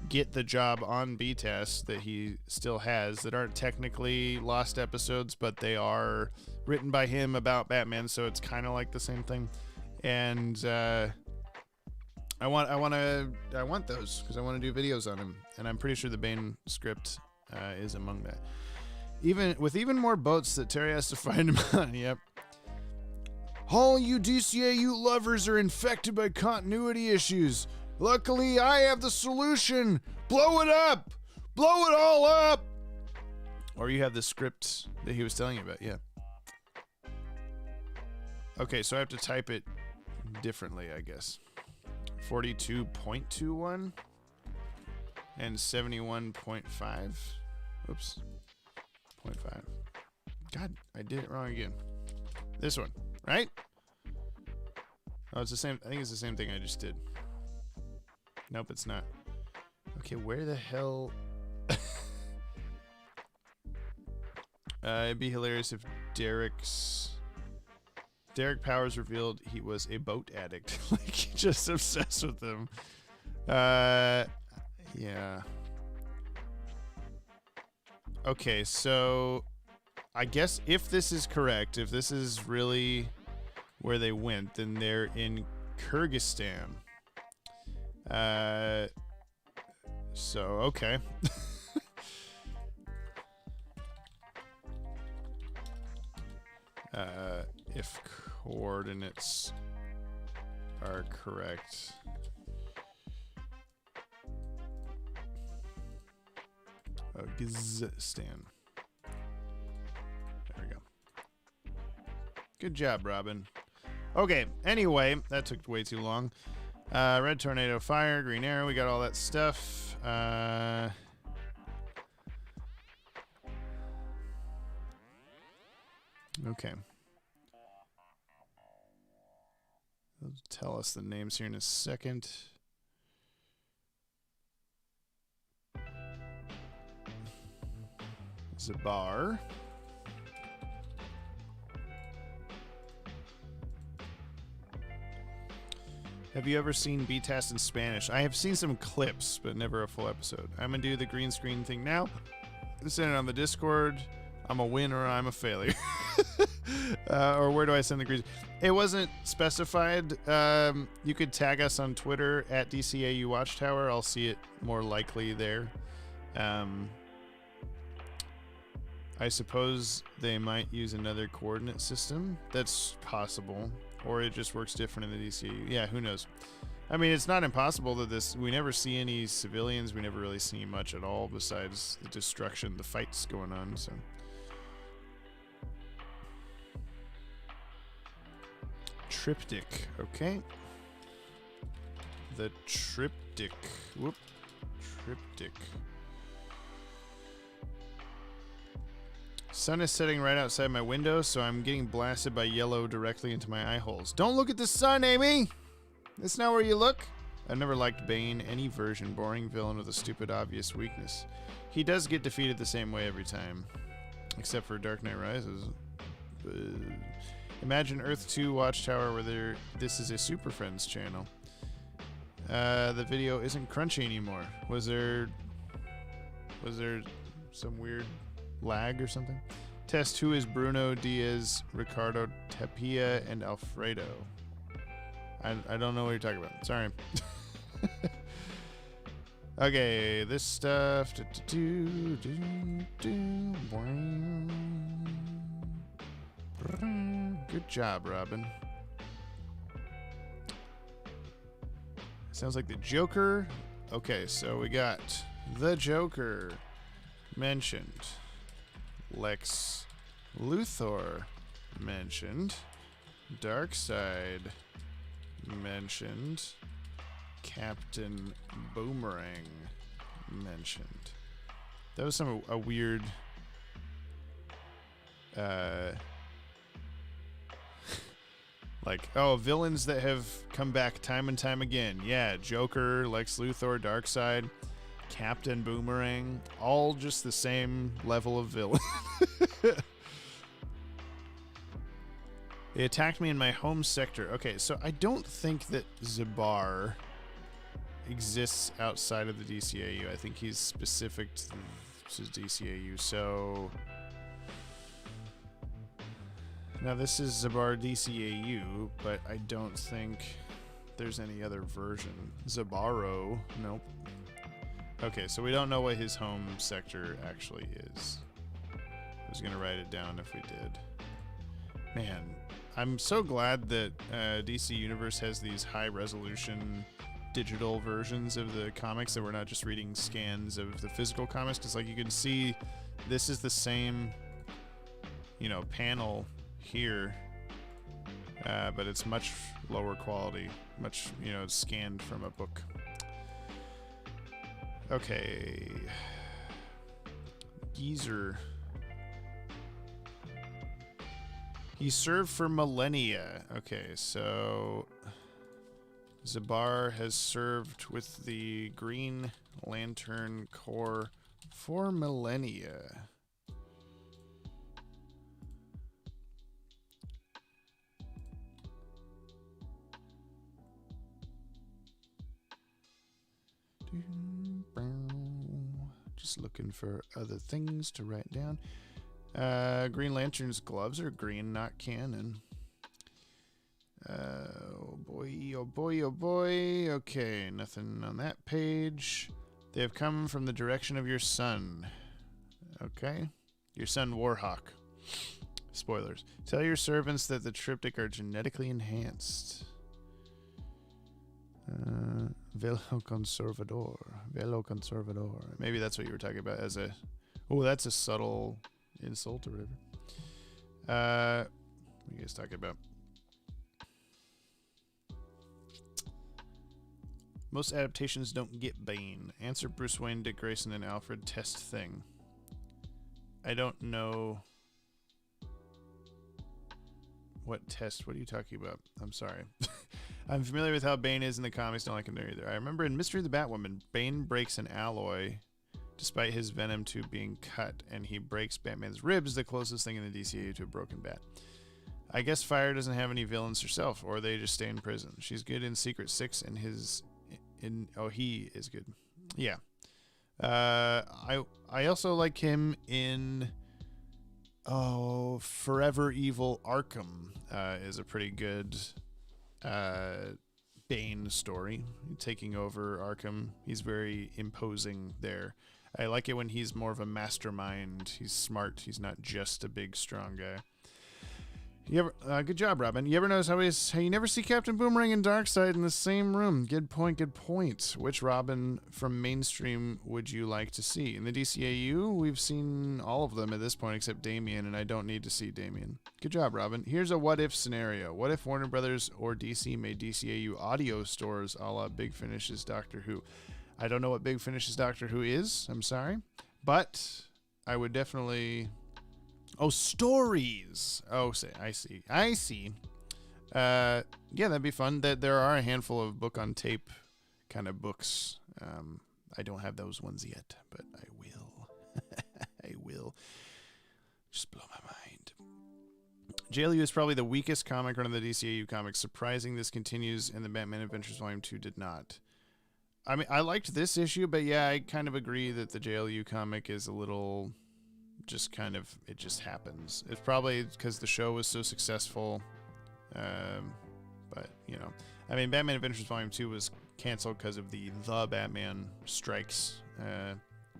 get the job on BTAS that he still has that aren't technically lost episodes, but they are written by him about Batman, so it's kind of like the same thing. And I want those because I want to do videos on him, and I'm pretty sure the Bane script is among that. Even more boats that Terry has to find him on. Yep. All you DCAU lovers are infected by continuity issues. Luckily, I have the solution. Blow it up. Blow it all up. Or you have the script that he was telling you about. Yeah. Okay, so I have to type it differently, I guess. 42.21 and 71.5. Oops. 0.5. God, I did it wrong again. This one, right? Oh, it's the same. I think it's the same thing I just did. Nope, it's not. Okay, where the hell? It'd be hilarious if Derek Powers revealed he was a boat addict. Like, just obsessed with them. Yeah. Okay, so I guess if this is correct, if this is really where they went, then they're in Kyrgyzstan. So, okay. If coordinates are correct. Oh, Kyrgyzstan. There we go. Good job, Robin. Okay, anyway, that took way too long. Red Tornado, Fire, Green Arrow, we got all that stuff. Okay. They'll tell us the names here in a second. Zabar. Have you ever seen BTAS in Spanish? I have seen some clips, but never a full episode. I'm going to do the green screen thing now. Send it on the Discord. I'm a win or I'm a failure. Or where do I send the green? It wasn't specified. You could tag us on Twitter at DCAU Watchtower. I'll see it more likely there. I suppose they might use another coordinate system. That's possible. Or it just works different in the DCAU. Yeah, who knows? I mean, it's not impossible that this... We never see any civilians. We never really see much at all besides the destruction, the fights going on, so... Triptych, okay. The triptych. Whoop. Triptych. Sun is setting right outside my window, so I'm getting blasted by yellow directly into my eye holes. Don't look at the sun, Amy! That's not where you look. I've never liked Bane, any version. Boring villain with a stupid obvious weakness. He does get defeated the same way every time. Except for Dark Knight Rises. Imagine Earth 2 Watchtower where this is a Super Friends channel. The video isn't crunchy anymore. Was there Was there some weird lag or something? Test who is Bruno Diaz, Ricardo Tapia, and Alfredo. I don't know what you're talking about. Sorry. Okay, this stuff. Good job, Robin. Sounds like the Joker. Okay, so we got the Joker mentioned. Lex Luthor mentioned. Darkseid mentioned. Captain Boomerang mentioned. That was a weird like, oh, villains that have come back time and time again. Yeah, Joker, Lex Luthor, Darkseid, Captain Boomerang, all just the same level of villain. They attacked me in my home sector. Okay, so I don't think that Zabar exists outside of the DCAU. I think he's specific to DCAU. So now this is Zabar DCAU, but I don't think there's any other version. Zabaro, nope. Okay, so we don't know what his home sector actually is. I was gonna write it down if we did. Man, I'm so glad that DC Universe has these high-resolution digital versions of the comics, that we're not just reading scans of the physical comics, because like you can see this is the same, you know, panel here, but it's much lower quality, much, you know, scanned from a book. Okay, Geezer. He served for millennia. Okay, so Zabar has served with the Green Lantern Corps for millennia. Just looking for other things to write down. Green Lantern's gloves are green, not canon. Oh boy, oh boy, oh boy. Okay, nothing on that page. They have come from the direction of your son. Okay. Your son, Warhawk. Spoilers. Tell your servants that the triptych are genetically enhanced. Velo Conservador. Velo Conservador. Maybe that's what you were talking about as a... Oh, that's a subtle insult or whatever. What are you guys talking about? Most adaptations don't get Bane. Answer Bruce Wayne, Dick Grayson, and Alfred test thing. I don't know what test. What are you talking about? I'm sorry. I'm familiar with how Bane is in the comics. Don't like him there either. I remember in Mystery of the Batwoman, Bane breaks an alloy despite his venom tube being cut, and he breaks Batman's ribs, the closest thing in the DCAU to a broken bat. I guess Fire doesn't have any villains herself, or they just stay in prison. She's good in Secret Six, and he is good. Yeah. I also like him in Forever Evil Arkham is a pretty good Bane story. Taking over Arkham. He's very imposing there. I like it when he's more of a mastermind. He's smart. He's not just a big, strong guy. You ever, good job, Robin. You ever notice how you never see Captain Boomerang and Darkseid in the same room? Good point, good point. Which Robin from mainstream would you like to see? In the DCAU, we've seen all of them at this point except Damian, and I don't need to see Damian. Good job, Robin. Here's a what-if scenario. What if Warner Brothers or DC made DCAU audio stores a la Big Finish's Doctor Who? I don't know what Big Finish's Doctor Who is. I'm sorry. But I would definitely... Oh, stories. Oh, I see. Yeah, that'd be fun. There are a handful of book on tape kind of books. I don't have those ones yet, but I will. I will. Just blow my mind. JLU is probably the weakest comic run of the DCAU comics. Surprising this continues, and the Batman Adventures Volume 2 did not. I mean, I liked this issue, but yeah, I kind of agree that the JLU comic is a little just kind of, it just happens. It's probably because the show was so successful. But, you know, I mean, Batman Adventures Volume 2 was canceled because of the Batman strikes.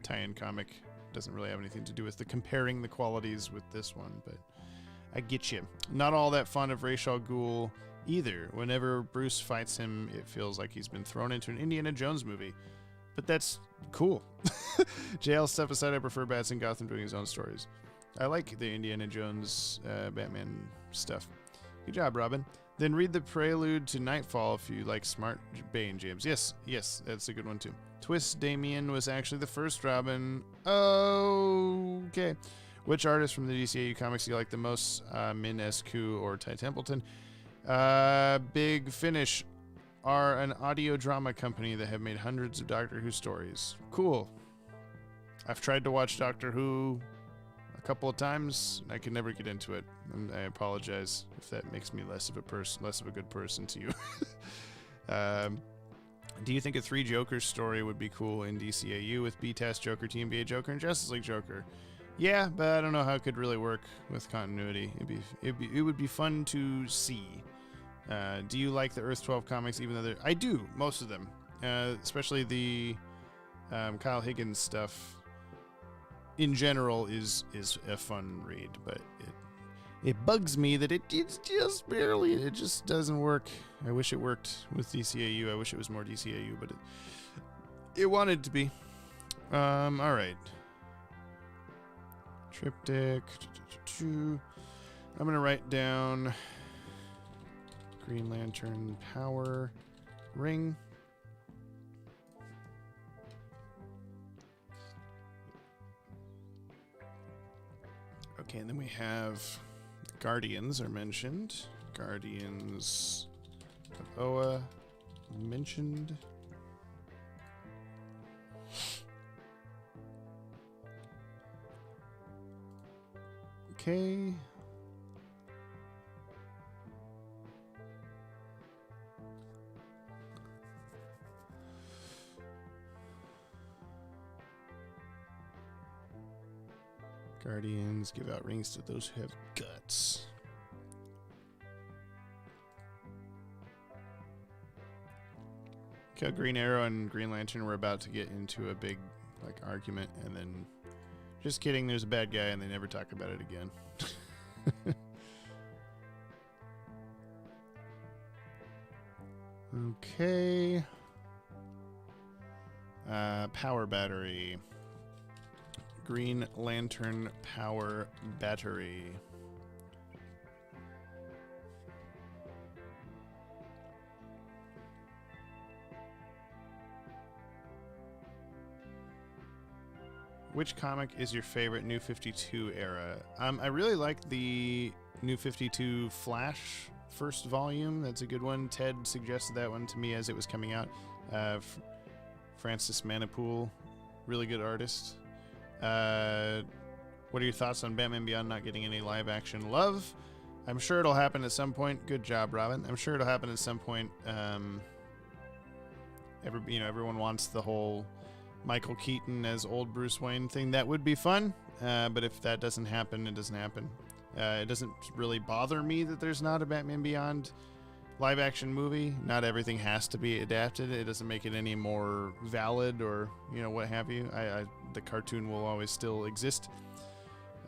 Tie-in comic doesn't really have anything to do with the comparing the qualities with this one, but I get you. Not all that fond of Ra's al Ghul either. Whenever Bruce fights him, it feels like he's been thrown into an Indiana Jones movie. But that's cool. JL stuff aside, I prefer Bats in Gotham doing his own stories. I like the Indiana Jones Batman stuff. Good job, Robin. Then read the prelude to Nightfall if you like smart Bane, James. Yes, that's a good one too. Twist Damien was actually the first Robin. Oh, okay. Which artist from the DCAU comics do you like the most? Min Escu or Ty Templeton? Big Finish are an audio drama company that have made hundreds of Doctor Who stories. Cool. I've tried to watch Doctor Who a couple of times. I could never get into it, and I apologize if that makes me less of a good person to you. Do you think a 3 Jokers story would be cool in DCAU with B-Task Joker, TMBA Joker, and Justice League Joker? Yeah, but I don't know how it could really work with continuity. It would be fun to see. Do you like the Earth 12 comics? Even though I do, most of them, especially the Kyle Higgins stuff. In general, is a fun read, but it bugs me that it's just barely. It just doesn't work. I wish it worked with DCAU. I wish it was more DCAU, but it wanted to be. All right. Triptych. I'm gonna write down Green Lantern Power Ring. Okay, and then we have Guardians are mentioned. Guardians of Oa mentioned. Okay. Guardians give out rings to those who have guts. Okay, Green Arrow and Green Lantern were about to get into a big argument, and then just kidding, there's a bad guy and they never talk about it again. Okay. Power battery. Green Lantern power battery. Which comic is your favorite New 52 era? I really like the New 52 Flash first volume. That's a good one. Ted suggested that one to me as it was coming out. Francis Manipool, really good artist. What are your thoughts on Batman Beyond not getting any live action love? I'm sure it'll happen at some point. Good job, Robin. I'm sure it'll happen at some point. Everyone wants the whole Michael Keaton as old Bruce Wayne thing. That would be fun, but if that doesn't happen, it doesn't happen. It doesn't really bother me that there's not a Batman Beyond live action movie. Not everything has to be adapted. It doesn't make it any more valid or what have you. The cartoon will always still exist.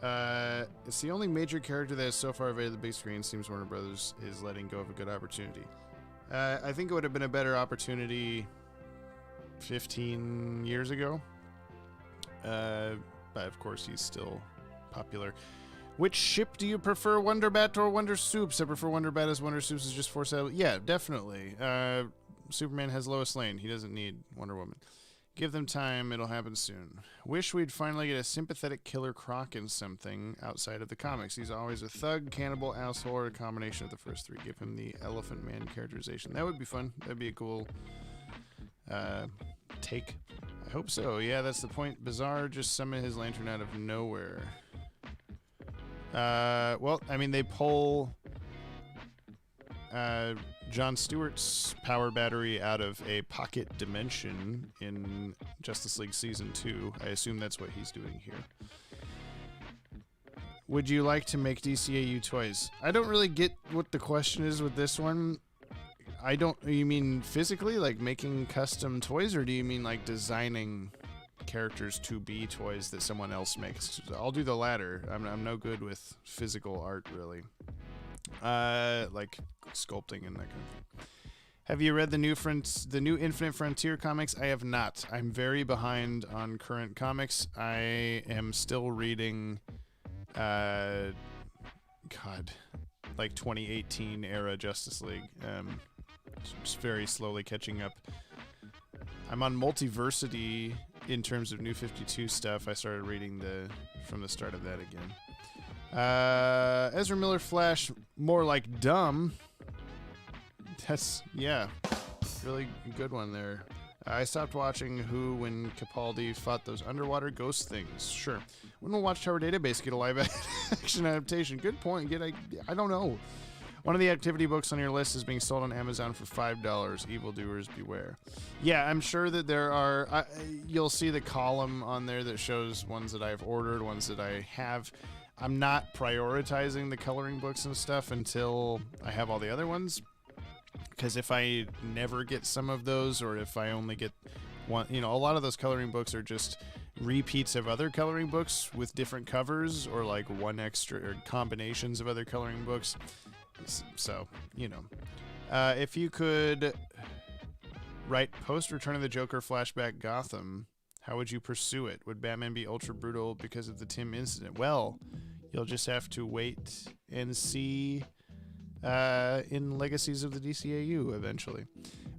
It's the only major character that has so far evaded the big screen. Seems Warner Brothers is letting go of a good opportunity. I think it would have been a better opportunity 15 years ago. But of course he's still popular. Which ship do you prefer, Wonderbat or Wonder Soups? I prefer Wonderbat as Wonder Soups is just force out. Yeah, definitely. Superman has Lois Lane. He doesn't need Wonder Woman. Give them time. It'll happen soon. Wish we'd finally get a sympathetic Killer Croc in something outside of the comics. He's always a thug, cannibal, asshole, or a combination of the first three. Give him the Elephant Man characterization. That would be fun. That'd be a cool take. I hope so. Yeah, that's the point. Bizarre just summon his lantern out of nowhere. Well, I mean, they pull Jon Stewart's power battery out of a pocket dimension in Justice League Season 2. I assume that's what he's doing here. Would you like to make DCAU toys? I don't really get what the question is with this one. I don't... You mean physically, like making custom toys, or do you mean like designing characters to be toys that someone else makes? I'll do the latter. I'm no good with physical art, really. Like sculpting and that kind of thing. Have you read the new Infinite Frontier comics? I have not. I'm very behind on current comics. I am still reading, like 2018 era Justice League. Just very slowly catching up. I'm on Multiversity in terms of New 52 stuff. I started reading from the start of that again. Ezra Miller Flash, more like dumb. That's, yeah, really good one there. I stopped watching Who when Capaldi fought those underwater ghost things. Sure. When will Watchtower Database get a live action adaptation? Good point. I don't know. One of the activity books on your list is being sold on Amazon for $5. Evildoers beware. Yeah, I'm sure that there are... you'll see the column on there that shows ones that I've ordered, ones that I have. I'm not prioritizing the coloring books and stuff until I have all the other ones. Because if I never get some of those, or if I only get one... a lot of those coloring books are just repeats of other coloring books with different covers, or like one extra... or combinations of other coloring books. So, if you could write post-Return of the Joker flashback Gotham, how would you pursue it? Would Batman be ultra brutal because of the Timm incident? Well, you'll just have to wait and see in Legacies of the DCAU eventually.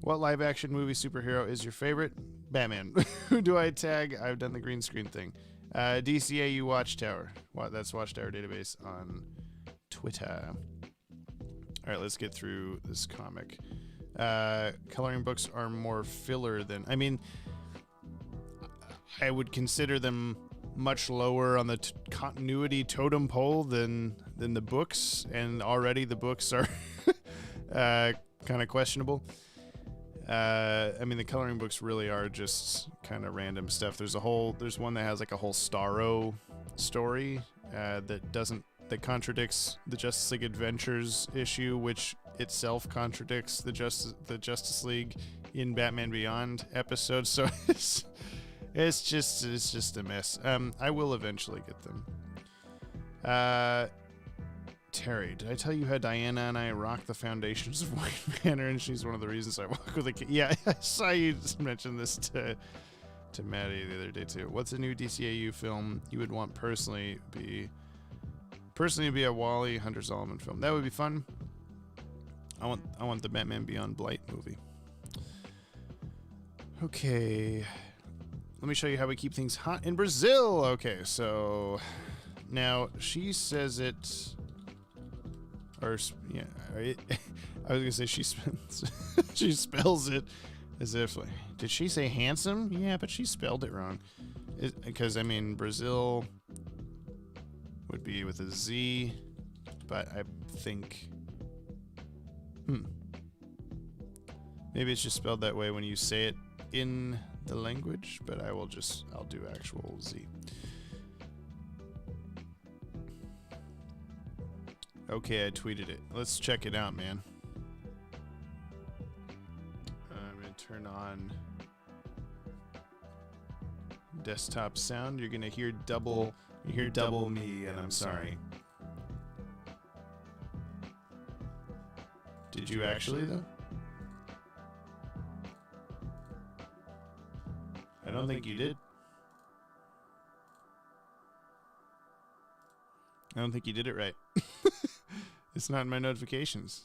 What live-action movie superhero is your favorite? Batman. Who do I tag? I've done the green screen thing. DCAU Watchtower. That's Watchtower Database on Twitter. All right, let's get through this comic. Coloring books are more filler than... I would consider them much lower on the continuity totem pole than the books, and already the books are kind of questionable. The coloring books really are just kind of random stuff. There's one that has like a whole Starro story that contradicts the Justice League Adventures issue, which itself contradicts the Justice League in Batman Beyond episode. So it's just a mess. I will eventually get them. Terry, did I tell you how Diana and I rock the foundations of Wayne Manor, and she's one of the reasons I walk with a kid? Yeah, I saw you just mention this to Mattie the other day too. What's a new DCAU film you would want personally be a Wally Hunter Zolomon film? That would be fun. I want the Batman Beyond Blight movie. Okay. Let me show you how we keep things hot in Brazil. Okay, so now she says it, or yeah, I was gonna say she spells it as if like, did she say handsome? Yeah, but she spelled it wrong. Because Brazil would be with a Z, but I think, maybe it's just spelled that way when you say it in the language, but I'll do actual Z. Okay, I tweeted it. Let's check it out, man. I'm gonna turn on desktop sound. You're gonna hear double me, and I'm sorry. Did you actually though? I don't think you did. I don't think you did it right. It's not in my notifications.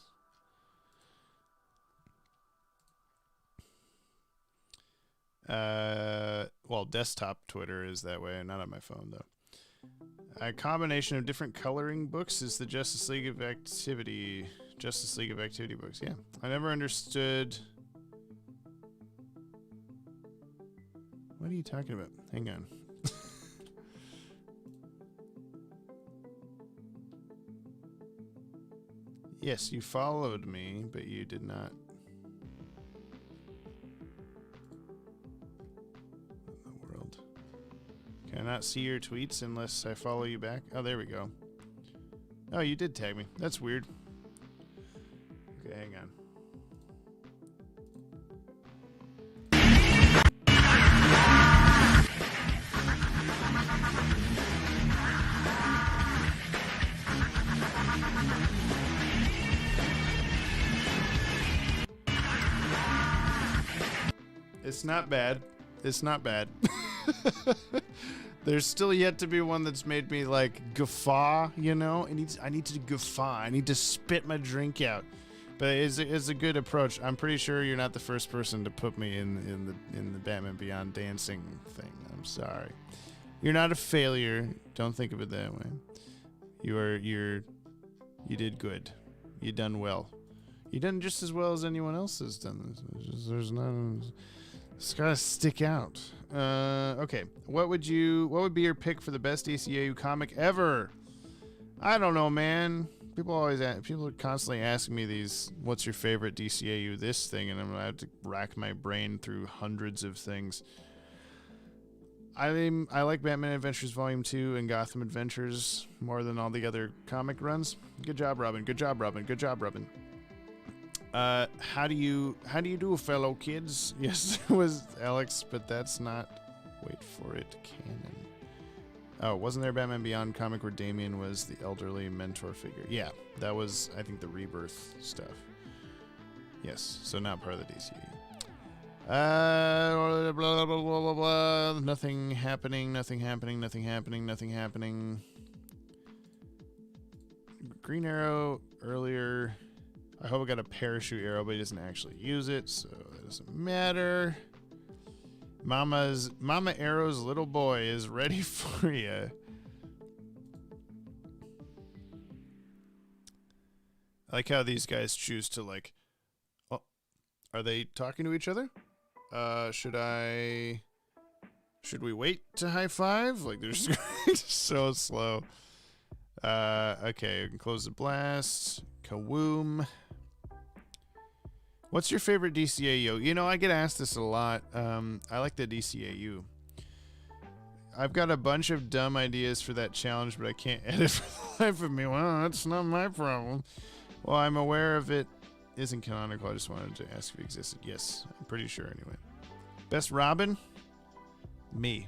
Well, desktop Twitter is that way, not on my phone though. A combination of different coloring books is the Justice League of Activity books. Yeah, I never understood. What are you talking about? Hang on. Yes, you followed me, but you did not. What in the world? Can I not see your tweets unless I follow you back? Oh, there we go. Oh, you did tag me. That's weird. Okay, hang on. It's not bad. It's not bad. There's still yet to be one that's made me like guffaw, you know? I need to guffaw. I need to spit my drink out. But it's a good approach. I'm pretty sure you're not the first person to put me in the Batman Beyond dancing thing. I'm sorry. You're not a failure. Don't think of it that way. You did good. You done well. You done just as well as anyone else has done. There's none. It's gotta stick out. Okay. What would be your pick for the best DCAU comic ever? I don't know, man. People are constantly asking me these, what's your favorite DCAU this thing, and I'm gonna have to rack my brain through hundreds of things. I like Batman Adventures Volume 2 and Gotham Adventures more than all the other comic runs. Good job, Robin. Good job, Robin. Good job, Robin. How do you do, fellow kids? Yes, it was Alex, but that's not. Wait for it, canon. Oh, wasn't there a Batman Beyond comic where Damian was the elderly mentor figure? Yeah, that was, I think, the Rebirth stuff. Yes, so not part of the DCAU. Blah, blah, blah, blah, blah, blah. Nothing happening, nothing happening, nothing happening, nothing happening. Green Arrow earlier. I hope I got a parachute arrow, but he doesn't actually use it, so that doesn't matter. Mama Arrow's little boy is ready for you. I like how these guys choose to like. Oh, are they talking to each other? Should we wait to high five? Like they're just so slow. Okay, we can close the blast. Kawoom. What's your favorite DCAU? You know, I get asked this a lot. I like the DCAU. I've got a bunch of dumb ideas for that challenge, but I can't edit for the life of me. Well, that's not my problem. Well, I'm aware of it isn't canonical. I just wanted to ask if it existed. Yes, I'm pretty sure anyway. Best Robin? Me.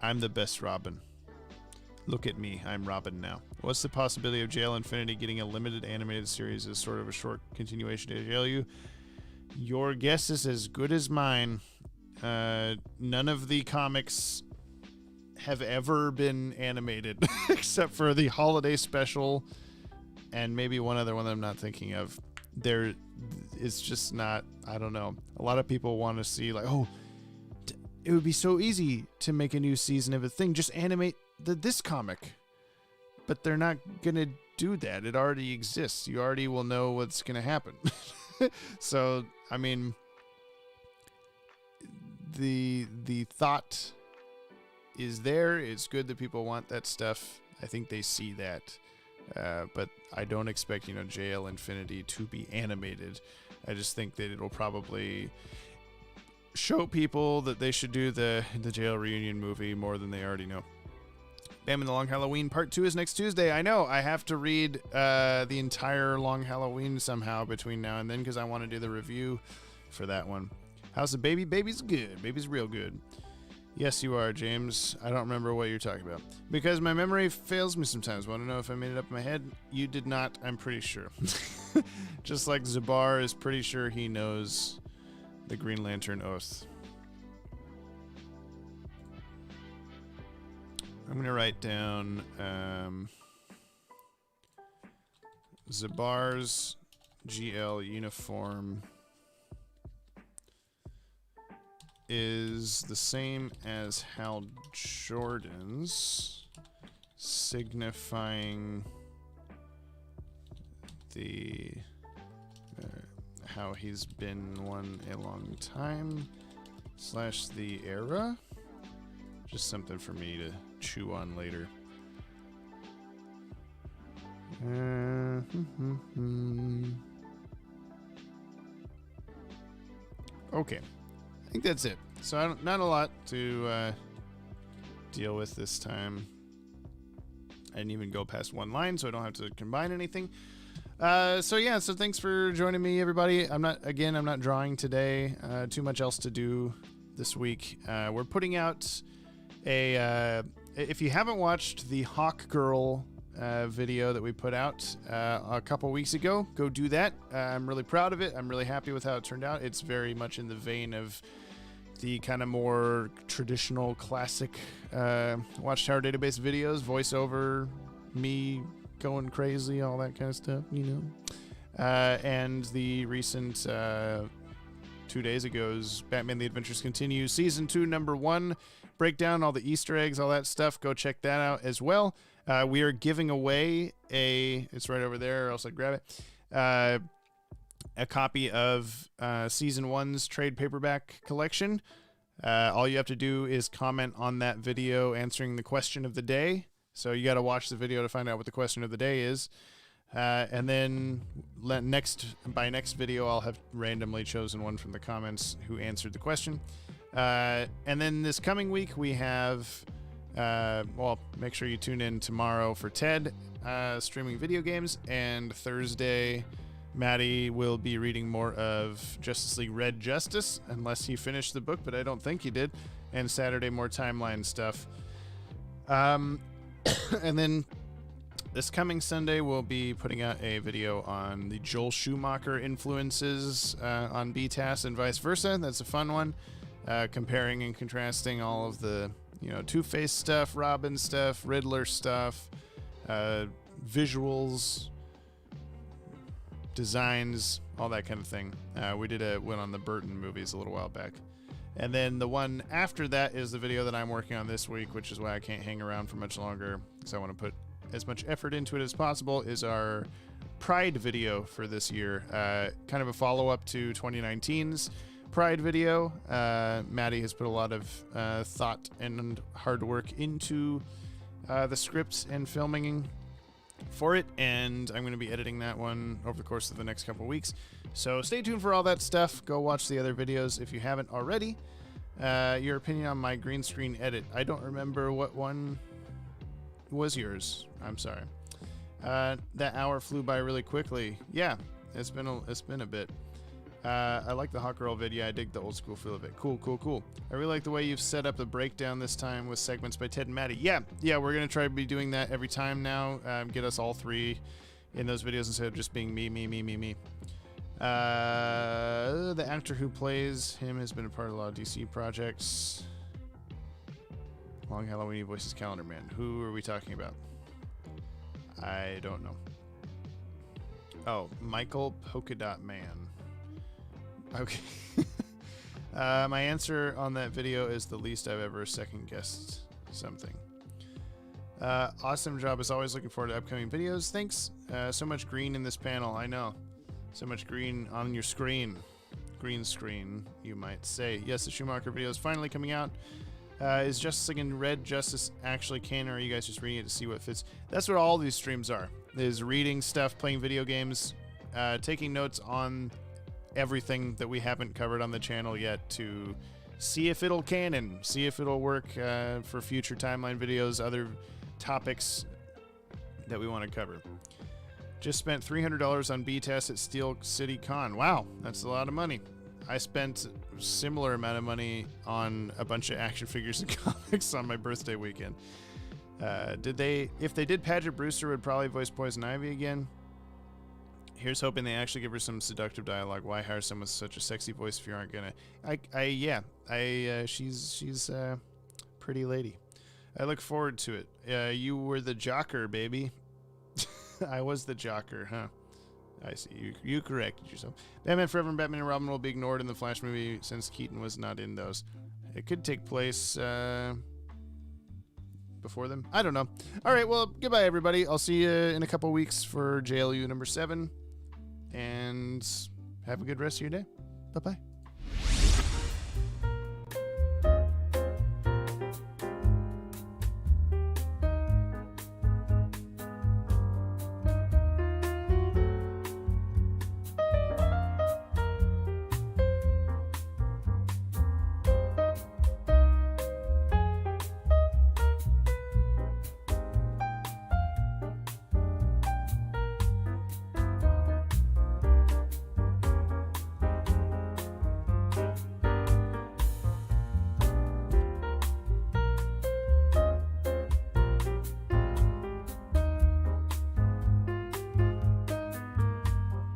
I'm the best Robin. Look at me, I'm Robin now. What's the possibility of JL Infinity getting a limited animated series as sort of a short continuation to JLU? Your guess is as good as mine. None of the comics have ever been animated except for the holiday special and maybe one other one that I'm not thinking of. It's just not, I don't know. A lot of people want to see like, oh, it would be so easy to make a new season of a thing. Just animate this comic. But they're not going to do that. It already exists. You already will know what's going to happen. So, I mean, the thought is there. It's good that people want that stuff. I think they see that. But I don't expect, JL Infinity to be animated. I just think that it'll probably show people that they should do the JL reunion movie more than they already know. Batman the Long Halloween Part 2 is next Tuesday. I know. I have to read the entire Long Halloween somehow between now and then because I want to do the review for that one. How's the baby? Baby's good. Baby's real good. Yes, you are, James. I don't remember what you're talking about. Because my memory fails me sometimes. Want to know if I made it up in my head? You did not, I'm pretty sure. Just like Zabar is pretty sure he knows the Green Lantern Oath. I'm going to write down Zabar's GL uniform is the same as Hal Jordan's, signifying the how he's been one a long time / the era. Just something for me to chew on later. Okay, I think that's it. So not a lot to deal with this time. I didn't even go past one line, so I don't have to combine anything. So thanks for joining me, everybody. I'm not drawing today. Too much else to do this week. We're putting out if you haven't watched the Hawk Girl video that we put out a couple weeks ago, go do that. I'm really proud of it. I'm really happy with how it turned out. It's very much in the vein of the kind of more traditional classic Watchtower Database videos, voiceover, me going crazy, all that kind of stuff, and the recent 2 days ago's Batman the Adventures Continue Season 2 number 1 breakdown, all the Easter eggs, all that stuff. Go check that out as well. We are giving away it's right over there, or else I'd grab it, a copy of Season 1's trade paperback collection. All you have to do is comment on that video answering the question of the day. So you got to watch the video to find out what the question of the day is. And then by next video, I'll have randomly chosen one from the comments who answered the question. And then this coming week, we have, make sure you tune in tomorrow for Ted streaming video games. And Thursday, Mattie will be reading more of Justice League Red Justice, unless he finished the book, but I don't think he did. And Saturday, more timeline stuff. And then this coming Sunday, we'll be putting out a video on the Joel Schumacher influences on BTAS and vice versa. That's a fun one. Comparing and contrasting all of the, Two-Face stuff, Robin stuff, Riddler stuff, visuals, designs, all that kind of thing. We did one on the Burton movies a little while back. And then the one after that is the video that I'm working on this week, which is why I can't hang around for much longer, because I want to put as much effort into it as possible, is our Pride video for this year. Kind of a follow-up to 2019's Pride video. Mattie has put a lot of thought and hard work into the scripts and filming for it, and I'm going to be editing that one over the course of the next couple weeks. So stay tuned for all that stuff. Go watch the other videos if you haven't already. Your opinion on my green screen edit. I don't remember what one was yours. I'm sorry. That hour flew by really quickly. Yeah, it's been a bit. I like the Hawk Girl video. I dig the old school feel of it. Cool. I really like the way you've set up the breakdown this time with segments by Ted and Mattie. Yeah, we're going to try to be doing that every time now. Get us all three in those videos instead of just being me. The actor who plays him has been a part of a lot of DC projects. Long Halloween voices Calendar Man. Who are we talking about? I don't know. Oh, Michael Polka Dot Man. Okay. My answer on that video is the least I've ever second-guessed something. Awesome job as always. Looking forward to upcoming videos. Thanks. So much green in this panel. I know. So much green on your screen. Green screen, you might say. Yes, the Schumacher video is finally coming out. Is Justice League in Red Justice actually canon, or are you guys just reading it to see what fits? That's what all these streams are. Is reading stuff, playing video games, taking notes on everything that we haven't covered on the channel yet to see if it'll canon, see if it'll work for future timeline videos, other topics that we want to cover. Just spent $300 on B-Test at Steel City Con. Wow, that's a lot of money. I spent a similar amount of money on a bunch of action figures and comics on my birthday weekend. If they did Paget Brewster would probably voice Poison Ivy again. Here's hoping they actually give her some seductive dialogue. Why hire someone with such a sexy voice if you aren't gonna? She's a pretty lady. I look forward to it. You were the jocker, baby. I was the jocker, huh? I see. You corrected yourself. Batman Forever and Batman and Robin will be ignored in the Flash movie since Keaton was not in those. It could take place before them. I don't know. All right, well, goodbye, everybody. I'll see you in a couple weeks for JLU number 7. And have a good rest of your day. Bye-bye.